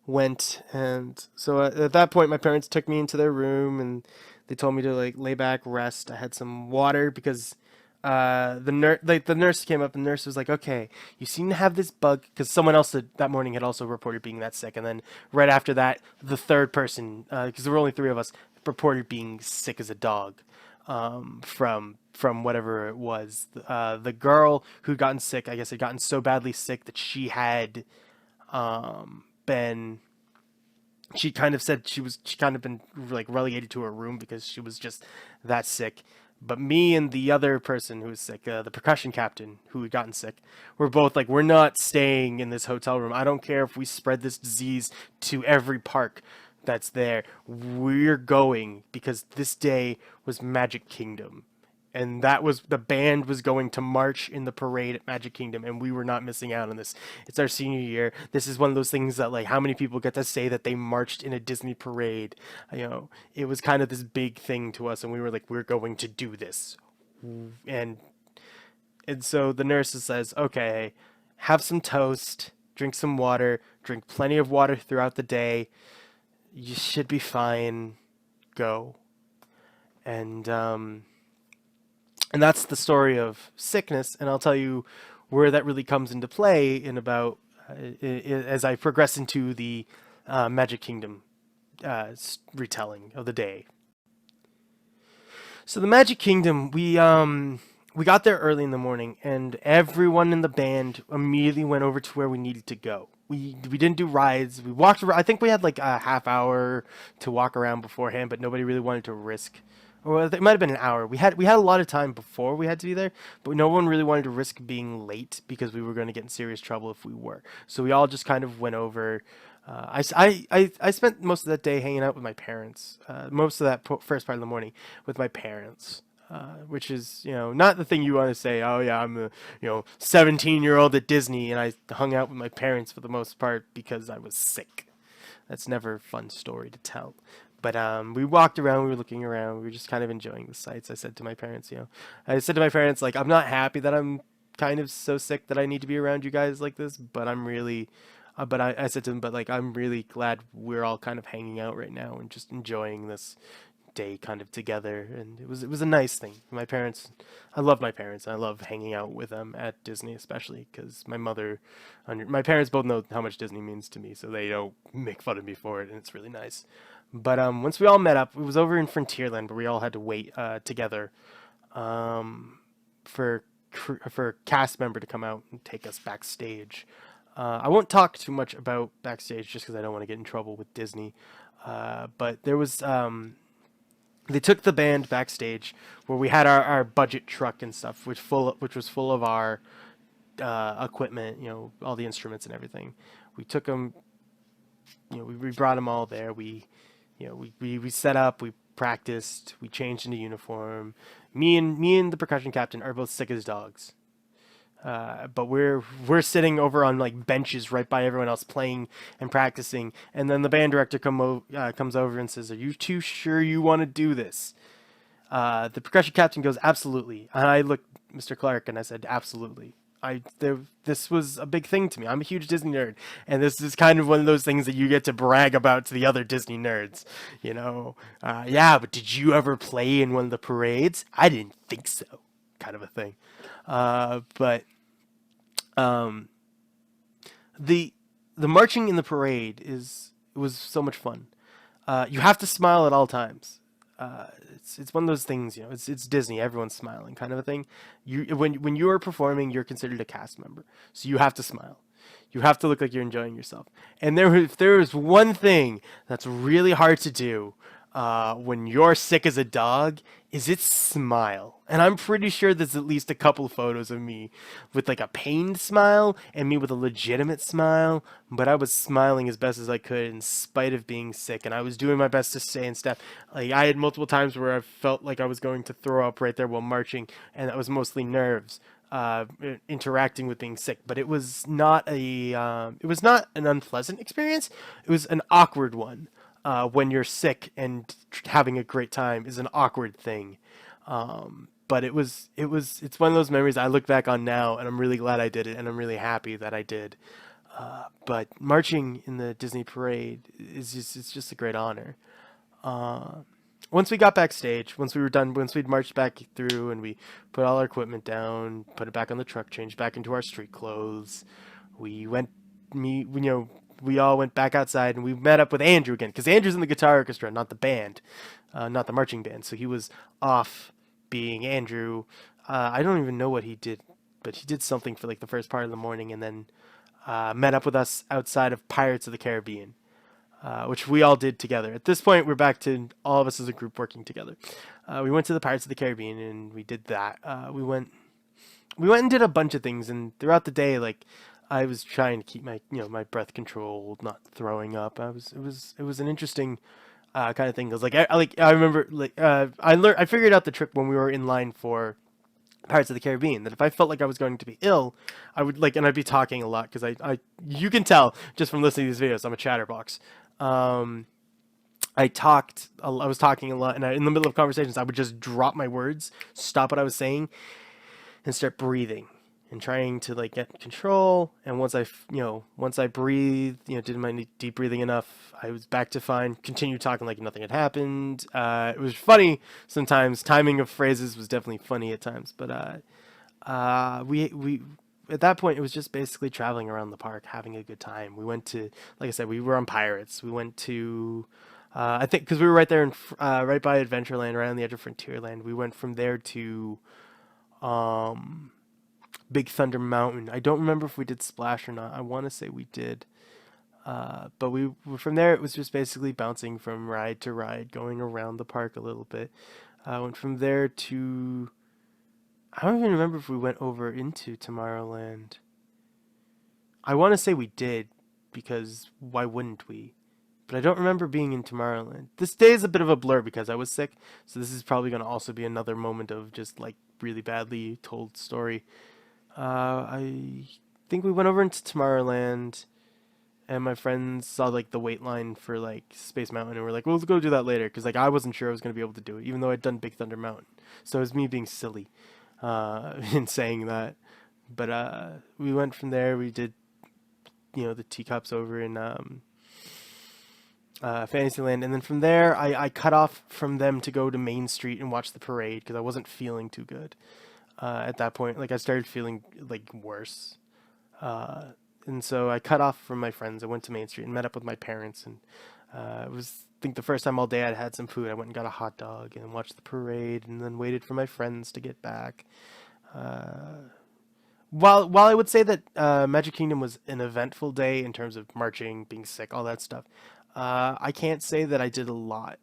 went, and so at that point my parents took me into their room, and they told me to like lay back, rest. I had some water because the nurse came up, and the nurse was like, "Okay, you seem to have this bug," because someone else that morning had also reported being that sick, and then right after that the third person, because there were only three of us, reported being sick as a dog, from whatever it was. The girl who'd gotten sick, I guess, had gotten so badly sick that she had been, she kind of said she kind of been like relegated to her room because she was just that sick. But me and the other person who was sick, the percussion captain who had gotten sick, were both like, "We're not staying in this hotel room. I don't care if we spread this disease to every park that's there. We're going because this day was Magic Kingdom." And that was, the band was going to march in the parade at Magic Kingdom, and we were not missing out on this. It's our senior year. This is one of those things that, like, how many people get to say that they marched in a Disney parade? It was kind of this big thing to us, and we were like, "We're going to do this." And so the nurse says, "Okay, have some toast, drink some water, drink plenty of water throughout the day. You should be fine. Go." And and that's the story of sickness, and I'll tell you where that really comes into play in about as I progress into the Magic Kingdom retelling of the day. So the Magic Kingdom, we got there early in the morning, and everyone in the band immediately went over to where we needed to go. We didn't do rides. We walked around. I think we had like a half hour to walk around beforehand, but nobody really wanted to risk. Or it might have been an hour. We had a lot of time before we had to be there, but no one really wanted to risk being late because we were going to get in serious trouble if we were. So we all just kind of went over. I spent most of that day hanging out with my parents. Most of that first part of the morning with my parents. Which is, not the thing you want to say. "Oh yeah, I'm a 17-year-old at Disney, and I hung out with my parents for the most part because I was sick." That's never a fun story to tell. But we walked around, we were looking around, we were just kind of enjoying the sights. I said to my parents, like, "I'm not happy that I'm kind of so sick that I need to be around you guys like this, but I'm really, but I said to them, but like, I'm really glad we're all kind of hanging out right now and just enjoying this day kind of together." And it was a nice thing. My parents, I love my parents, and I love hanging out with them at Disney, especially because my parents both know how much Disney means to me, so they don't make fun of me for it, and it's really nice. But once we all met up, it was over in Frontierland where we all had to wait together for for a cast member to come out and take us backstage. I won't talk too much about backstage just because I don't want to get in trouble with Disney. But there was they took the band backstage where we had our budget truck and stuff, which was full of our equipment, all the instruments and everything. We took them, we brought them all there. We set up, we practiced, we changed into uniform. Me and the percussion captain are both sick as dogs. But we're sitting over on like benches right by everyone else playing and practicing, and then the band director comes over and says, "Are you too sure you want to do this?" The percussion captain goes, "Absolutely." And I looked Mr. Clark and I said, "Absolutely." This was a big thing to me. I'm a huge Disney nerd, and this is kind of one of those things that you get to brag about to the other Disney nerds. Yeah, but did you ever play in one of the parades? I didn't think so, kind of a thing. But the marching in the parade was so much fun. You have to smile at all times. It's one of those things, it's Disney, everyone's smiling kind of a thing. When you are performing, you're considered a cast member, so you have to smile. You have to look like you're enjoying yourself. And if there is one thing that's really hard to do when you're sick as a dog, is it smile. And I'm pretty sure there's at least a couple photos of me with like a pained smile and me with a legitimate smile, but I was smiling as best as I could in spite of being sick, and I was doing my best to stay in step. Like I had multiple times where I felt like I was going to throw up right there while marching, and that was mostly nerves interacting with being sick. But it was not an unpleasant experience. It was an awkward one. When you're sick and having a great time is an awkward thing. But it's one of those memories I look back on now, and I'm really glad I did it, and I'm really happy that I did. But marching in the Disney parade it's just a great honor. Once we got backstage, once we were done, once we'd marched back through and we put all our equipment down, put it back on the truck, changed back into our street clothes, we went, we all went back outside and we met up with Andrew again, because Andrew's in the guitar orchestra, not the band, not the marching band. So he was off being Andrew. I don't even know what he did, but he did something for like the first part of the morning, and then met up with us outside of Pirates of the Caribbean, which we all did together. At this point, we're back to all of us as a group working together. We went to the Pirates of the Caribbean and we did that. We went and did a bunch of things, and throughout the day, like I was trying to keep my breath controlled, not throwing up. It was an interesting kind of thing. Cause I remember I figured out the trick when we were in line for Pirates of the Caribbean, that if I felt like I was going to be ill, I would and I'd be talking a lot, because you can tell just from listening to these videos, I'm a chatterbox. I was talking a lot, and in the middle of conversations, I would just drop my words, stop what I was saying, and start breathing and trying to get control. And once I breathed, did my deep breathing enough, I was back to fine, continued talking like nothing had happened. It was funny sometimes. Timing of phrases was definitely funny at times, but we at that point, it was just basically traveling around the park, having a good time. We went to, like I said, we were on Pirates. We went to, I think, because we were right there, right by Adventureland, right on the edge of Frontierland. We went from there to Big Thunder Mountain. I don't remember if we did Splash or not. I want to say we did. But from there, it was just basically bouncing from ride to ride, going around the park a little bit. Went from there to, I don't even remember if we went over into Tomorrowland. I want to say we did, because why wouldn't we? But I don't remember being in Tomorrowland. This day is a bit of a blur because I was sick, so this is probably going to also be another moment of just really badly told story. I think we went over into Tomorrowland, and my friends saw the wait line for Space Mountain, and we're like, well, let's go do that later, because I wasn't sure I was going to be able to do it, even though I'd done Big Thunder Mountain. So it was me being silly in saying that. But we went from there. We did the teacups over in Fantasyland, and then from there I cut off from them to go to Main Street and watch the parade, because I wasn't feeling too good at that point. I started feeling worse, and so I cut off from my friends. I went to Main Street and met up with my parents, and it was, I think, the first time all day I'd had some food. I went and got a hot dog and watched the parade, and then waited for my friends to get back. While I would say that Magic Kingdom was an eventful day in terms of marching, being sick, all that stuff, I can't say that I did a lot.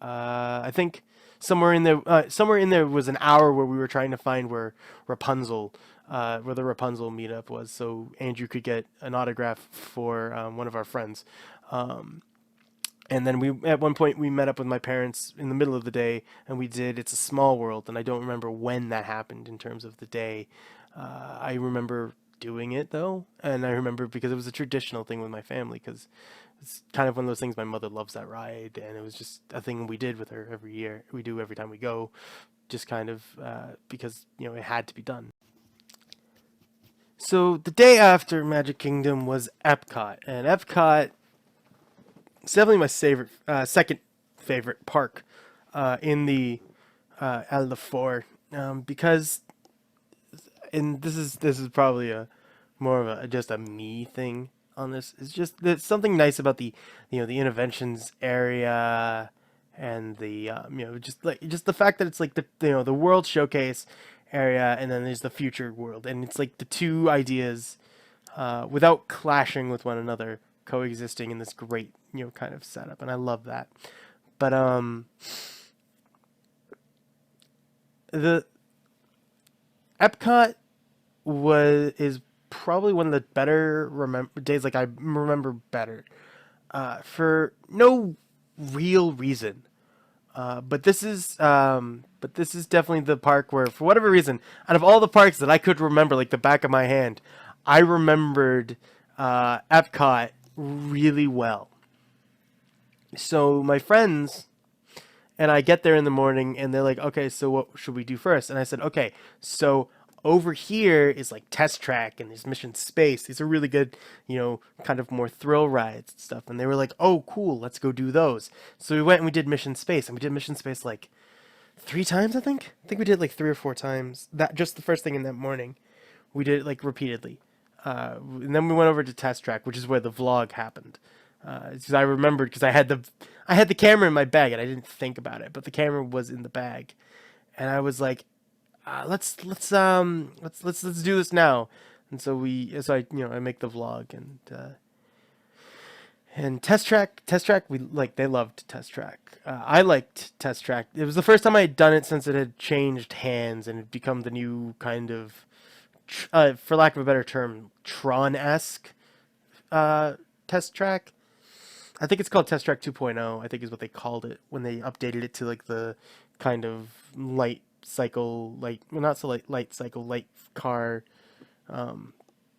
I think somewhere in there was an hour where we were trying to find where the Rapunzel meetup was, so Andrew could get an autograph for one of our friends. And then at one point we met up with my parents in the middle of the day, and we did It's a Small World, and I don't remember when that happened in terms of the day. I remember doing it though, and I remember because it was a traditional thing with my family, because it's kind of one of those things. My mother loves that ride, and it was just a thing we did with her every year. We do every time we go, just kind of because it had to be done. So the day after Magic Kingdom was Epcot, and Epcot is definitely my second favorite park in the out of the four, because, and this is probably more of just a me thing. on this is just there's something nice about the the interventions area and the just the fact that it's like the the world showcase area, and then there's the future world, and it's like the two ideas without clashing with one another, coexisting in this great kind of setup, and I love that. But the Epcot is probably one of the better days. Like I remember better for no real reason. But this is definitely the park where, for whatever reason, out of all the parks that I could remember, like the back of my hand, I remembered Epcot really well. So my friends and I get there in the morning, and they're like, "Okay, so what should we do first?" And I said, "Okay, so over here is like Test Track and there's Mission Space. These are really good, kind of more thrill rides and stuff." And they were like, "Oh, cool, let's go do those." So we went and we did Mission Space, and we did Mission Space like 3 times, I think. I think we did like 3 or 4 times. That just the first thing in that morning, we did it like repeatedly. And then we went over to Test Track, which is where the vlog happened. Because I remembered, because I had the camera in my bag and I didn't think about it, but the camera was in the bag, and I was like, let's do this now. And so I make the vlog, and Test Track, they loved Test Track. I liked Test Track. It was the first time I had done it since it had changed hands and had become the new kind of, for lack of a better term, Tron-esque Test Track. I think it's called Test Track 2.0, I think is what they called it when they updated it to like the kind of light not so light cycle, light car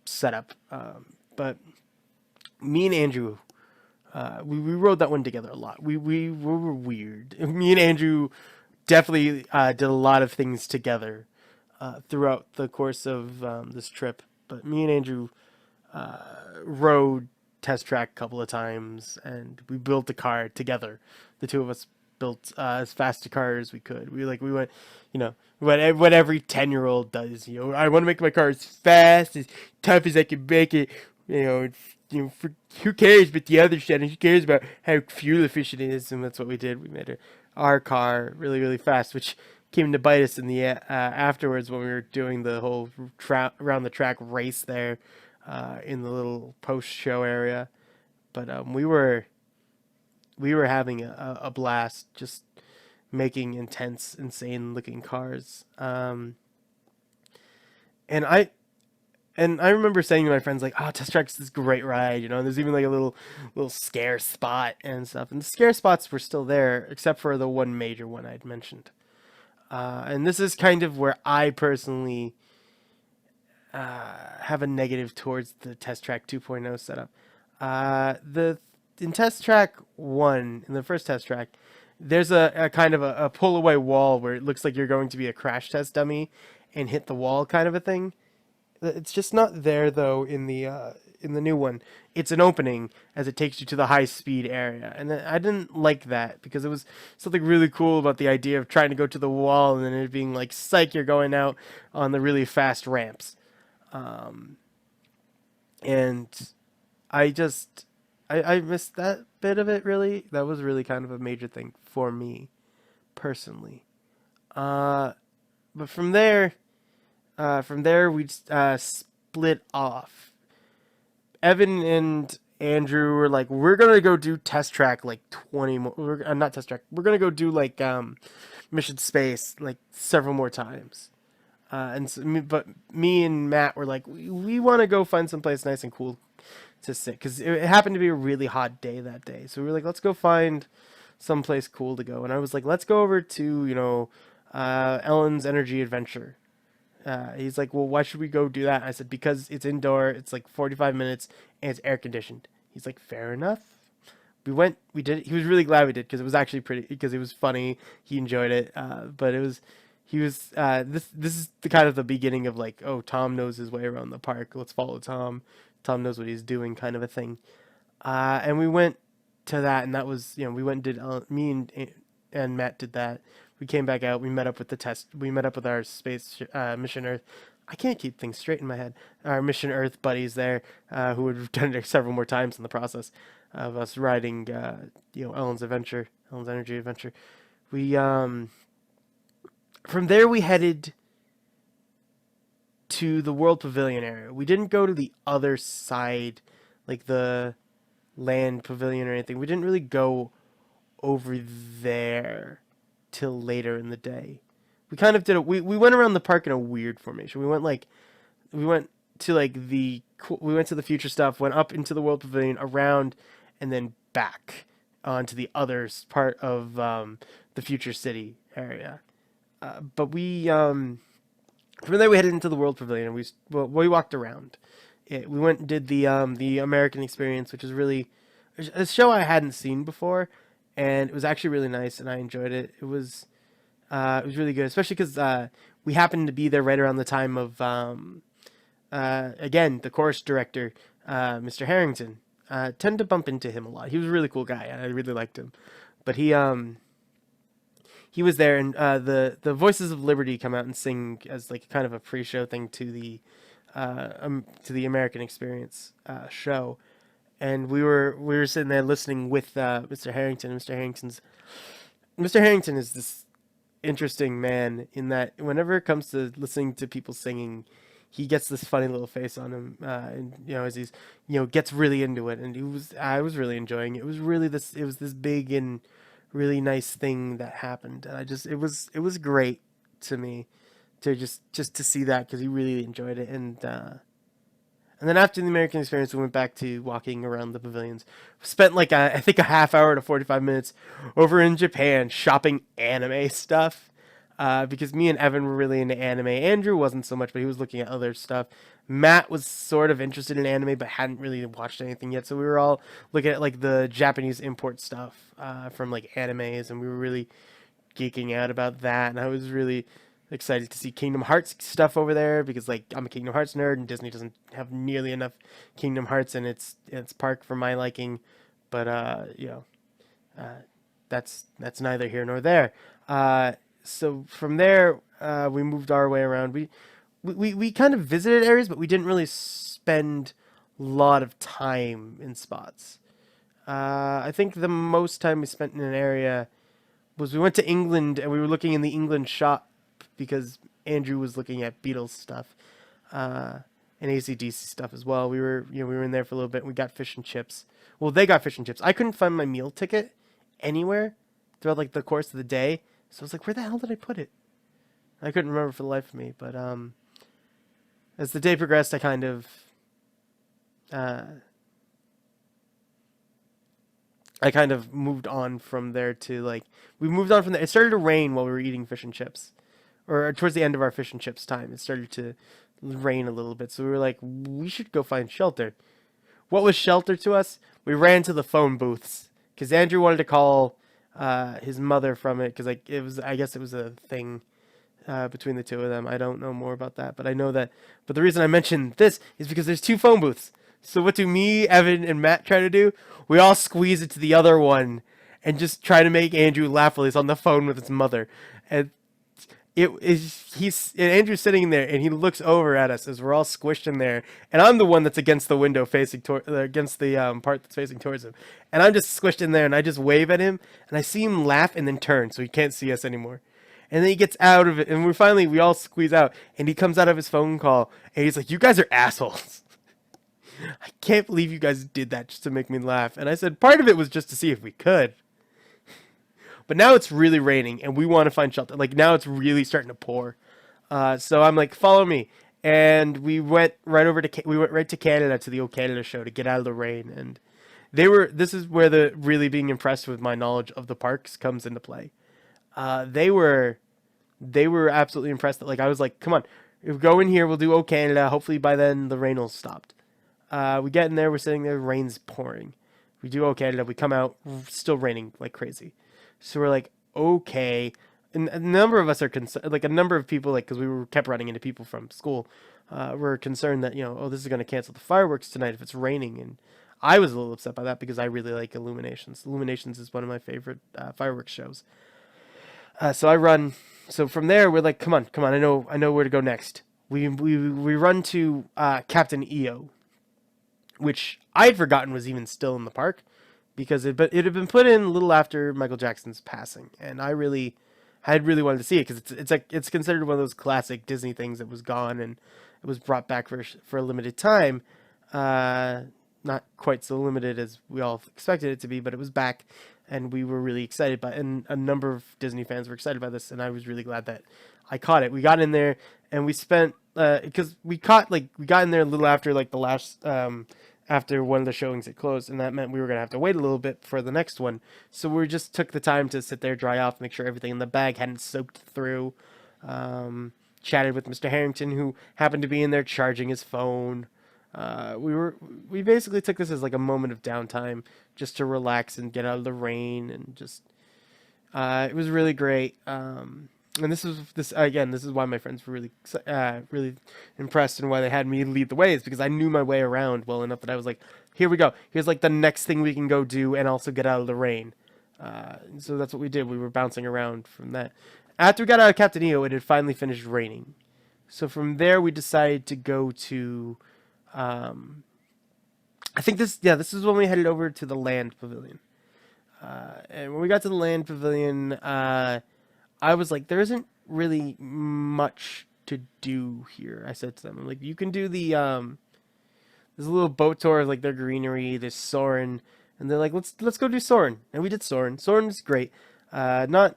setup. But me and Andrew, we rode that one together a lot. We were weird. Me and Andrew definitely did a lot of things together throughout the course of this trip. But me and Andrew rode Test Track a couple of times, and we built a car together. The two of us built as fast a car as we could. We went, what every 10-year-old does. I want to make my car as fast, as tough as I can make it. Who cares about the other shit? Who cares about how fuel efficient it is? And that's what we did. We made our car really, really fast, which came to bite us in the afterwards when we were doing the whole around the track race there. In the little post-show area, but we were having a blast just making intense, insane-looking cars. And I remember saying to my friends like, "Oh, Test Track's this great ride, There's even like a little scare spot and stuff." And the scare spots were still there, except for the one major one I'd mentioned. And this is kind of where I personally have a negative towards the Test Track 2.0 setup. In Test Track 1, in the first Test Track, there's a kind of a pull away wall where it looks like you're going to be a crash test dummy and hit the wall kind of a thing. It's just not there though in the new one. It's an opening as it takes you to the high speed area, and I didn't like that because it was something really cool about the idea of trying to go to the wall and then it being like, psych, you're going out on the really fast ramps. And I missed that bit of it, really. That was really kind of a major thing for me, personally. But from there we split off. Evan and Andrew were like, we're gonna go do Test Track like 20 more, not Test Track, we're gonna go do like, Mission Space like several more times. But me and Matt were like, we want to go find someplace nice and cool to sit, because it happened to be a really hot day that day. So we were like, let's go find someplace cool to go. And I was like, let's go over to Ellen's Energy Adventure. He's like, well, why should we go do that? And I said, because it's indoor, it's like 45 minutes, and it's air conditioned. He's like, fair enough. We did it. He was really glad we did, because it was actually because it was funny. He enjoyed it. But this is the kind of the beginning of like, oh, Tom knows his way around the park. Let's follow Tom. Tom knows what he's doing, kind of a thing. And we went to that, and that was, we went and did, me and Matt did that. We came back out. We met up with our space mission Earth I can't keep things straight in my head. Our Mission Earth buddies there, who had done it several more times in the process of us riding, Ellen's Energy Adventure. We from there we headed to the World Pavilion area. We didn't go to the other side, like the land pavilion or anything. We didn't really go over there till later in the day. We kind of did it. We went around the park in a weird formation. We went to the future stuff, went up into the World Pavilion, around, and then back onto the other part of the future city area. But we from there we headed into the World Pavilion, and we walked around. We went and did the American experience, which is really a show I hadn't seen before, and it was actually really nice, and I enjoyed it. It was really good, especially because we happened to be there right around the time of again, the chorus director, Mr. Harrington. Tend to bump into him a lot. He was a really cool guy. I really liked him, but he was there, and the Voices of Liberty come out and sing as like kind of a pre-show thing to the American Experience show, and we were sitting there listening with Mr. Harrington. Mr. Harrington is this interesting man in that whenever it comes to listening to people singing, he gets this funny little face on him, and as he's gets really into it, and I was really enjoying it. It was this big and really nice thing that happened, and it was great to me to just to see that, because he really enjoyed it. And then after the American Experience, we went back to walking around the pavilions. We spent like I think a half hour to 45 minutes over in Japan shopping anime stuff, because me and Evan were really into anime. Andrew wasn't so much, but he was looking at other stuff. Matt was sort of interested in anime, but hadn't really watched anything yet. So we were all looking at like the Japanese import stuff from like animes, and we were really geeking out about that. And I was really excited to see Kingdom Hearts stuff over there, because like I'm a Kingdom Hearts nerd, and Disney doesn't have nearly enough Kingdom Hearts in its park for my liking. But that's neither here nor there. So from there, we moved our way around. We kind of visited areas, but we didn't really spend a lot of time in spots. I think the most time we spent in an area was we went to England, and we were looking in the England shop because Andrew was looking at Beatles stuff, and AC/DC stuff as well. We were in there for a little bit, and we got fish and chips. Well, they got fish and chips. I couldn't find my meal ticket anywhere throughout like the course of the day, so I was like, where the hell did I put it? I couldn't remember for the life of me. But as the day progressed, I kind of moved on from there to like we moved on from there. It started to rain while we were eating fish and chips, or towards the end of our fish and chips time. It started to rain a little bit, so we were like, we should go find shelter. What was shelter to us? We ran to the phone booths because Andrew wanted to call his mother from it, because like I guess it was a thing between the two of them. I don't know more about that, but I know that. But the reason I mentioned this is because there's two phone booths. So what do me, Evan, and Matt try to do? We all squeeze it to the other one and just try to make Andrew laugh while he's on the phone with his mother. And Andrew's sitting there, and he looks over at us as we're all squished in there, and I'm the one that's against the window facing against the part that's facing towards him, and I'm just squished in there, and I just wave at him, and I see him laugh and then turn so he can't see us anymore. And then he gets out of it, and we all squeeze out, and he comes out of his phone call, and he's like, "You guys are assholes. I can't believe you guys did that just to make me laugh." And I said, part of it was just to see if we could. But now it's really raining, and we want to find shelter. Like, now it's really starting to pour. So I'm like, follow me. And we went right to Canada, to the O Canada show, to get out of the rain. And this is where the really being impressed with my knowledge of the parks comes into play. They were absolutely impressed. That, like, I was like, come on, if we go in here, we'll do O Canada. Hopefully by then the rain will stopped. We get in there, we're sitting there, rain's pouring. We do O Canada, we come out, still raining like crazy. So we're like, okay. And a number of us are concerned, like a number of people, like, because kept running into people from school, were concerned that, this is going to cancel the fireworks tonight if it's raining. And I was a little upset by that because I really like Illuminations. Illuminations is one of my favorite fireworks shows. So I run. So from there, we're like, come on, I know where to go next. we run to Captain EO, which I had forgotten was even still in the park, because it had been put in a little after Michael Jackson's passing, and I had really wanted to see it because it's considered one of those classic Disney things that was gone and it was brought back for a limited time. Not quite so limited as we all expected it to be, but it was back, and we were really excited by, and a number of Disney fans were excited by this, and I was really glad that I caught it. We got in there, and we spent because we got in there a little after the last after one of the showings had closed, and that meant we were gonna have to wait a little bit for the next one. So we just took the time to sit there, dry off, make sure everything in the bag hadn't soaked through. Chatted with Mr. Harrington, who happened to be in there charging his phone. We basically took this as like a moment of downtime just to relax and get out of the rain, and just it was really great. And this is why my friends were really impressed, and why they had me lead the way, is because I knew my way around well enough that I was like, here we go. Here's like the next thing we can go do and also get out of the rain. So that's what we did. We were bouncing around from that. After we got out of Captain EO, it had finally finished raining. So from there, we decided to go to I think this is when we headed over to the Land Pavilion. And when we got to the Land Pavilion, I was like, there isn't really much to do here. I said to them, I'm like, you can do the there's a little boat tour of like their greenery, there's Soarin', and they're like, let's go do Soarin'. And we did Soarin'. Soarin's great. Soarin's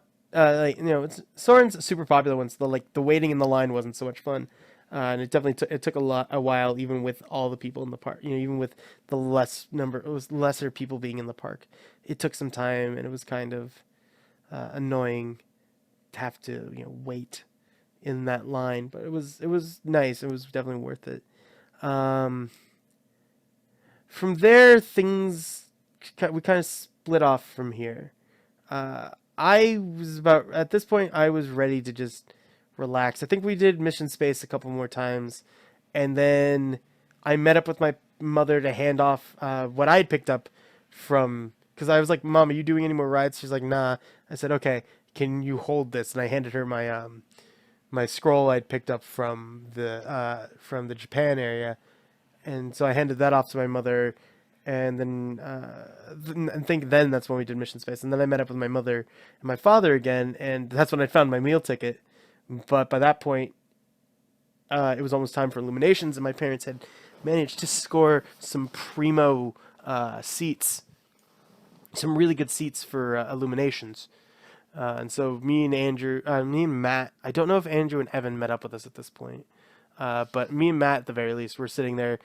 a super popular one, so the waiting in the line wasn't so much fun. And it definitely took a while, even with all the people in the park. Even with the lesser people being in the park, it took some time, and it was kind of annoying to have to wait in that line. But it was nice. It was definitely worth it. From there, we kind of split off from here. At this point, I was ready to just relax. I think we did Mission Space a couple more times, and then I met up with my mother to hand off what I had picked up from, because I was like, Mom, are you doing any more rides? She's like, nah. I said, okay, can you hold this? And I handed her my my scroll I'd picked up from the Japan area, and so I handed that off to my mother. And then I think then that's when we did Mission Space. And then I met up with my mother and my father again, and that's when I found my meal ticket. But by that point, it was almost time for Illuminations, and my parents had managed to score some primo seats, some really good seats for Illuminations. And so me and Matt, I don't know if Andrew and Evan met up with us at this point. But me and Matt, at the very least, were sitting there.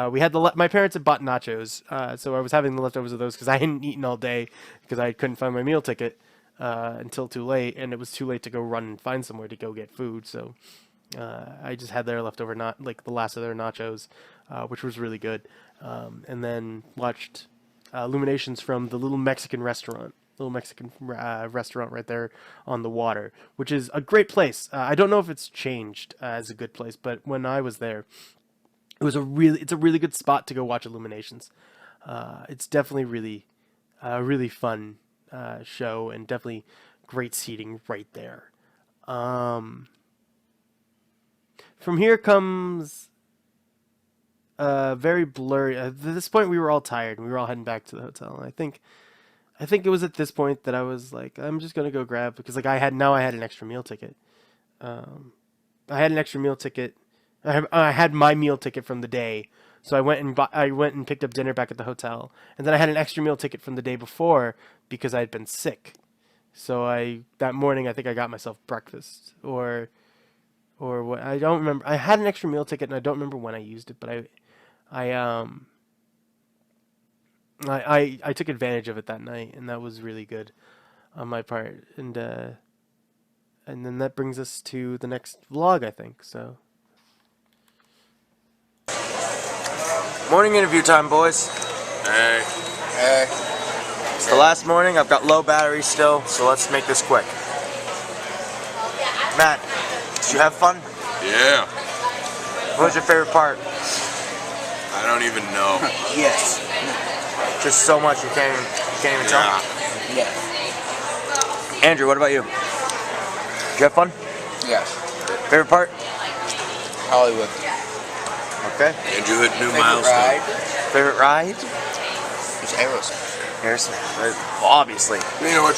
We had my parents had bought nachos, so I was having the leftovers of those because I hadn't eaten all day because I couldn't find my meal ticket until too late, and it was too late to go run and find somewhere to go get food. So I just had their leftover, the last of their nachos, which was really good, and then watched Illuminations from the little Mexican restaurant right there on the water, which is a great place. I don't know if it's changed as a good place, but when I was there, it's a really good spot to go watch Illuminations. It's definitely really fun show, and definitely great seating right there. From here comes very blurry. At this point, we were all tired, and we were all heading back to the hotel. And I think it was at this point that I was like, I'm just gonna go grab, because I had an extra meal ticket. I had an extra meal ticket. I had my meal ticket from the day, so I went and picked up dinner back at the hotel, and then I had an extra meal ticket from the day before because I had been sick. So that morning I think I got myself breakfast or what, I don't remember. I had an extra meal ticket, and I don't remember when I used it, but I took advantage of it that night, and that was really good on my part. And then that brings us to the next vlog, I think. So, Morning interview time, boys. Hey. It's the last morning. I've got low battery still, so let's make this quick. Matt, did you have fun? Yeah. What was your favorite part? I don't even know. Yes. Just so much you can't even tell. Yes. Andrew, what about you? Did you have fun? Yes. Favorite part? Hollywood. Okay. Andrew hit new Favorite milestone. ride? Favorite ride? It's Aerosmith. Aerosmith. Well, obviously. You know what?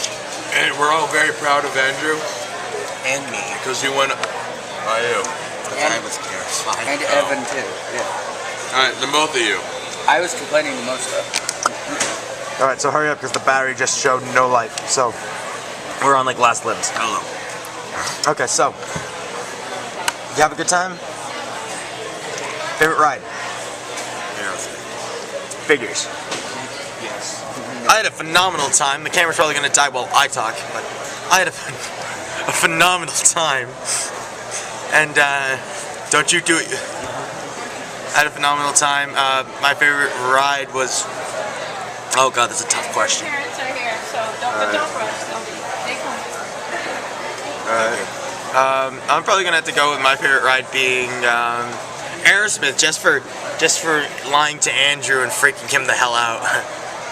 And we're all very proud of Andrew And me. because he went. I am. And, was terrified. and Evan too. Yeah. All right, the both of you. I was complaining the most though. All right, so hurry up because the battery just showed no life. So we're on like last limbs. Hello. Okay, so you have a good time? Favorite ride? Figures. Yes. I had a phenomenal time. The camera's probably gonna die while I talk, but I had a phenomenal time. And don't you do it? I had a phenomenal time. My favorite ride was. Oh God, that's a tough question. Parents are here, so don't rush. They come. I'm probably gonna have to go with my favorite ride being Aerosmith, just for lying to Andrew and freaking him the hell out,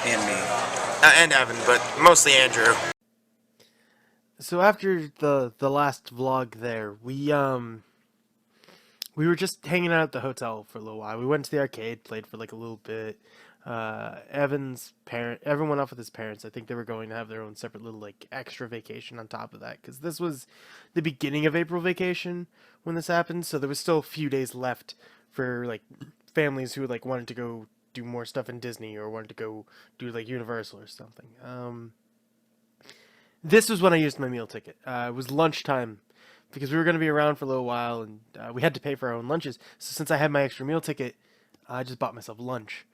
And me. and Evan, but mostly Andrew. So after the last vlog there, we were just hanging out at the hotel for a little while. We went to the arcade, played for like a little bit. Everyone went off with his parents. I think they were going to have their own separate little like extra vacation on top of that, because this was the beginning of April vacation when this happened. So there was still a few days left for like families who like wanted to go do more stuff in Disney or wanted to go do like Universal or something. This was when I used my meal ticket. It was lunchtime because we were going to be around for a little while and we had to pay for our own lunches. So since I had my extra meal ticket, I just bought myself lunch,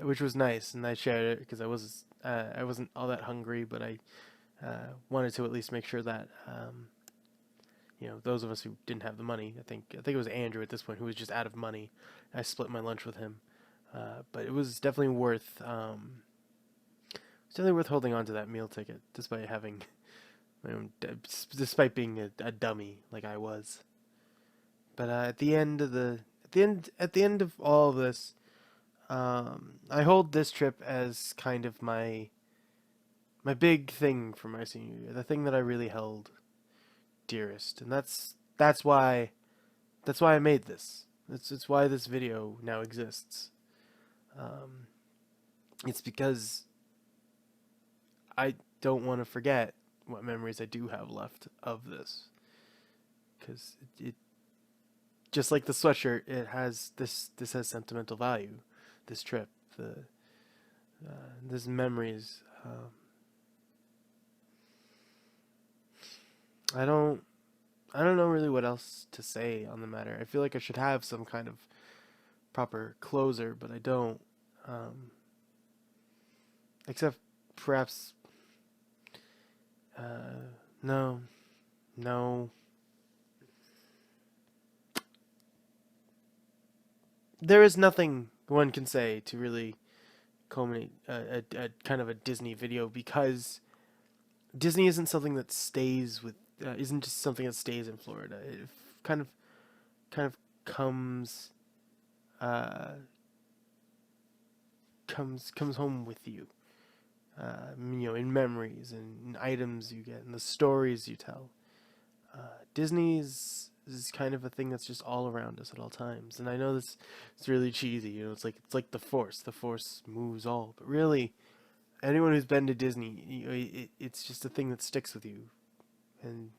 which was nice, and I shared it because I wasn't all that hungry, but I wanted to at least make sure that those of us who didn't have the money. I think it was Andrew at this point who was just out of money. I split my lunch with him, but it was definitely worth. It's definitely worth holding on to that meal ticket, despite having my own, despite being a dummy like I was. But at the end of all of this, I hold this trip as kind of my big thing for my senior year, the thing that I really held dearest, and that's why I made this. It's why this video now exists. It's because I don't want to forget what memories I do have left of this, because it just like the sweatshirt, it has this has sentimental value. This trip, this memories. I don't know really what else to say on the matter. I feel like I should have some kind of proper closer, but I don't. Except perhaps. No. There is nothing one can say to really culminate a kind of a Disney video, because Disney isn't something that stays with. Isn't just something that stays in Florida. It kind of comes home with you. In memories and items you get and the stories you tell. Disney is kind of a thing that's just all around us at all times. And I know it's really cheesy. It's like the Force. The Force moves all, but really, anyone who's been to Disney, it's just a thing that sticks with you. And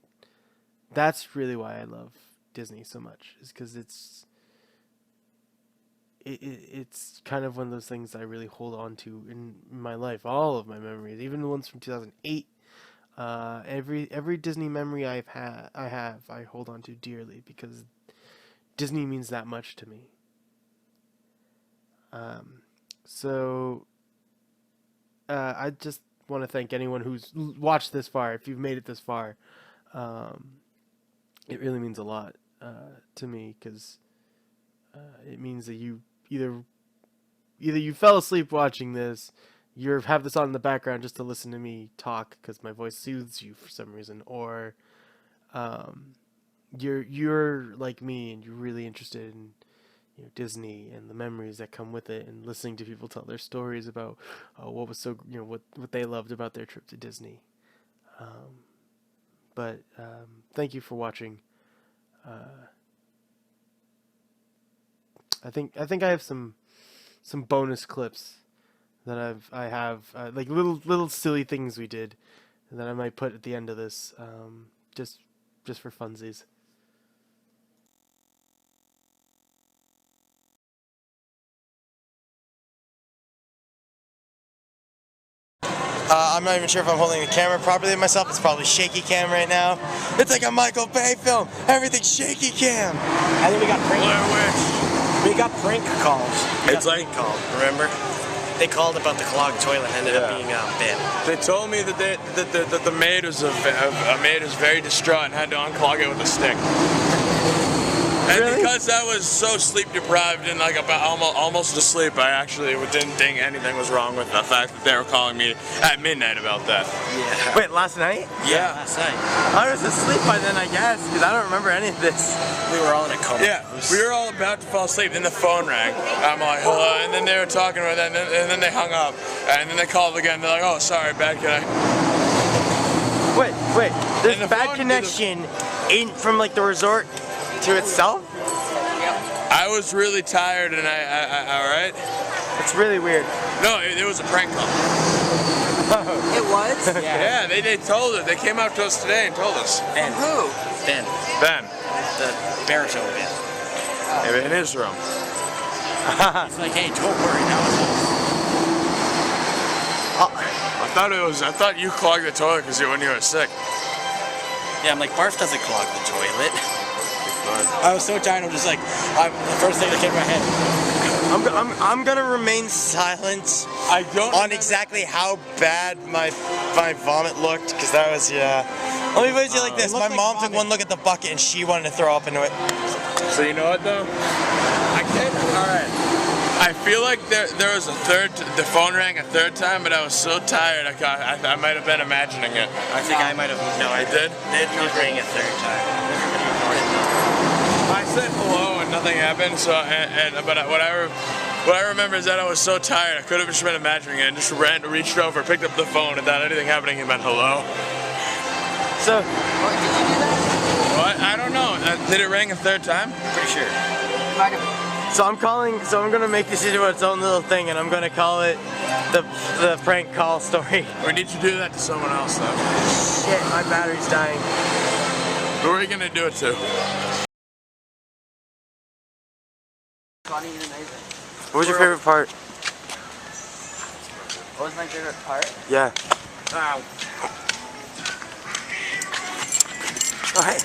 that's really why I love Disney so much, is because it's kind of one of those things I really hold on to in my life. All of my memories, even the ones from 2008, every Disney memory I hold on to dearly, because Disney means that much to me. So I just want to thank anyone who's watched this far. If you've made it this far, it really means a lot to me, because it means that you either you fell asleep watching this, you have this on in the background just to listen to me talk because my voice soothes you for some reason, or you're like me and you're really interested in Disney and the memories that come with it, and listening to people tell their stories about what was so what they loved about their trip to Disney. But thank you for watching. I think I have some bonus clips that I have like little silly things we did that I might put at the end of this, just for funsies. I'm not even sure if I'm holding the camera properly myself. It's probably shaky cam right now. It's like a Michael Bay film. Everything's shaky cam. I think we got prank. We got prank calls. It's like called. Remember? They called about the clogged toilet and ended up being bad. they told me that the maid was very distraught and had to unclog it with a stick. And Really? because I was so sleep deprived and like about almost asleep, I actually didn't think anything was wrong with the fact that they were calling me at midnight about that. Yeah. Wait, last night? Yeah. Last night. I was asleep by then, I guess, because I don't remember any of this. We were all in a coma. Yeah, we were all about to fall asleep, then the phone rang. I'm like, hello, and then they were talking about that, and then they hung up, and then they called again. They're like, oh, sorry, bad connection. Wait, there's And the bad phone- connection from like the resort to itself? I was really tired, and I all right? It's really weird. No, it was a prank call. It was? Yeah, they told us. They came out to us today and told us. Ben. Who? Ben. Ben, The baritone Ben. in his room. He's like, hey, don't worry, now it's I thought you clogged the toilet because when you were sick. Yeah, I'm like, barf doesn't clog the toilet. I was so tired, I'm just like, the first thing that came to my head. I'm gonna remain silent I don't. on exactly how bad my vomit looked, because that was, yeah. Let me put it to you like this. My mom took one look at the bucket and she wanted to throw up into it. So you know what though? I can't. All right. I feel like there was the phone rang a third time, but I was so tired I might have been imagining it. I think I might have, no, I did? Did ring a third time. Everybody ignored it though. I said hello and nothing happened. So what I remember is that I was so tired I could have just been imagining it and just reached over, picked up the phone, and without anything happening, he meant hello. So, Did you do that? What? I don't know. Did it ring a third time? Pretty sure. Might have. so I'm gonna make this into its own little thing, and I'm gonna call it the prank call story. We need to do that to someone else though. Shit, my battery's dying. Who are we gonna do it to? Funny and amazing. What was your favorite part? What was my favorite part? Yeah. Wow. Alright.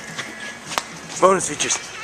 Bonus features.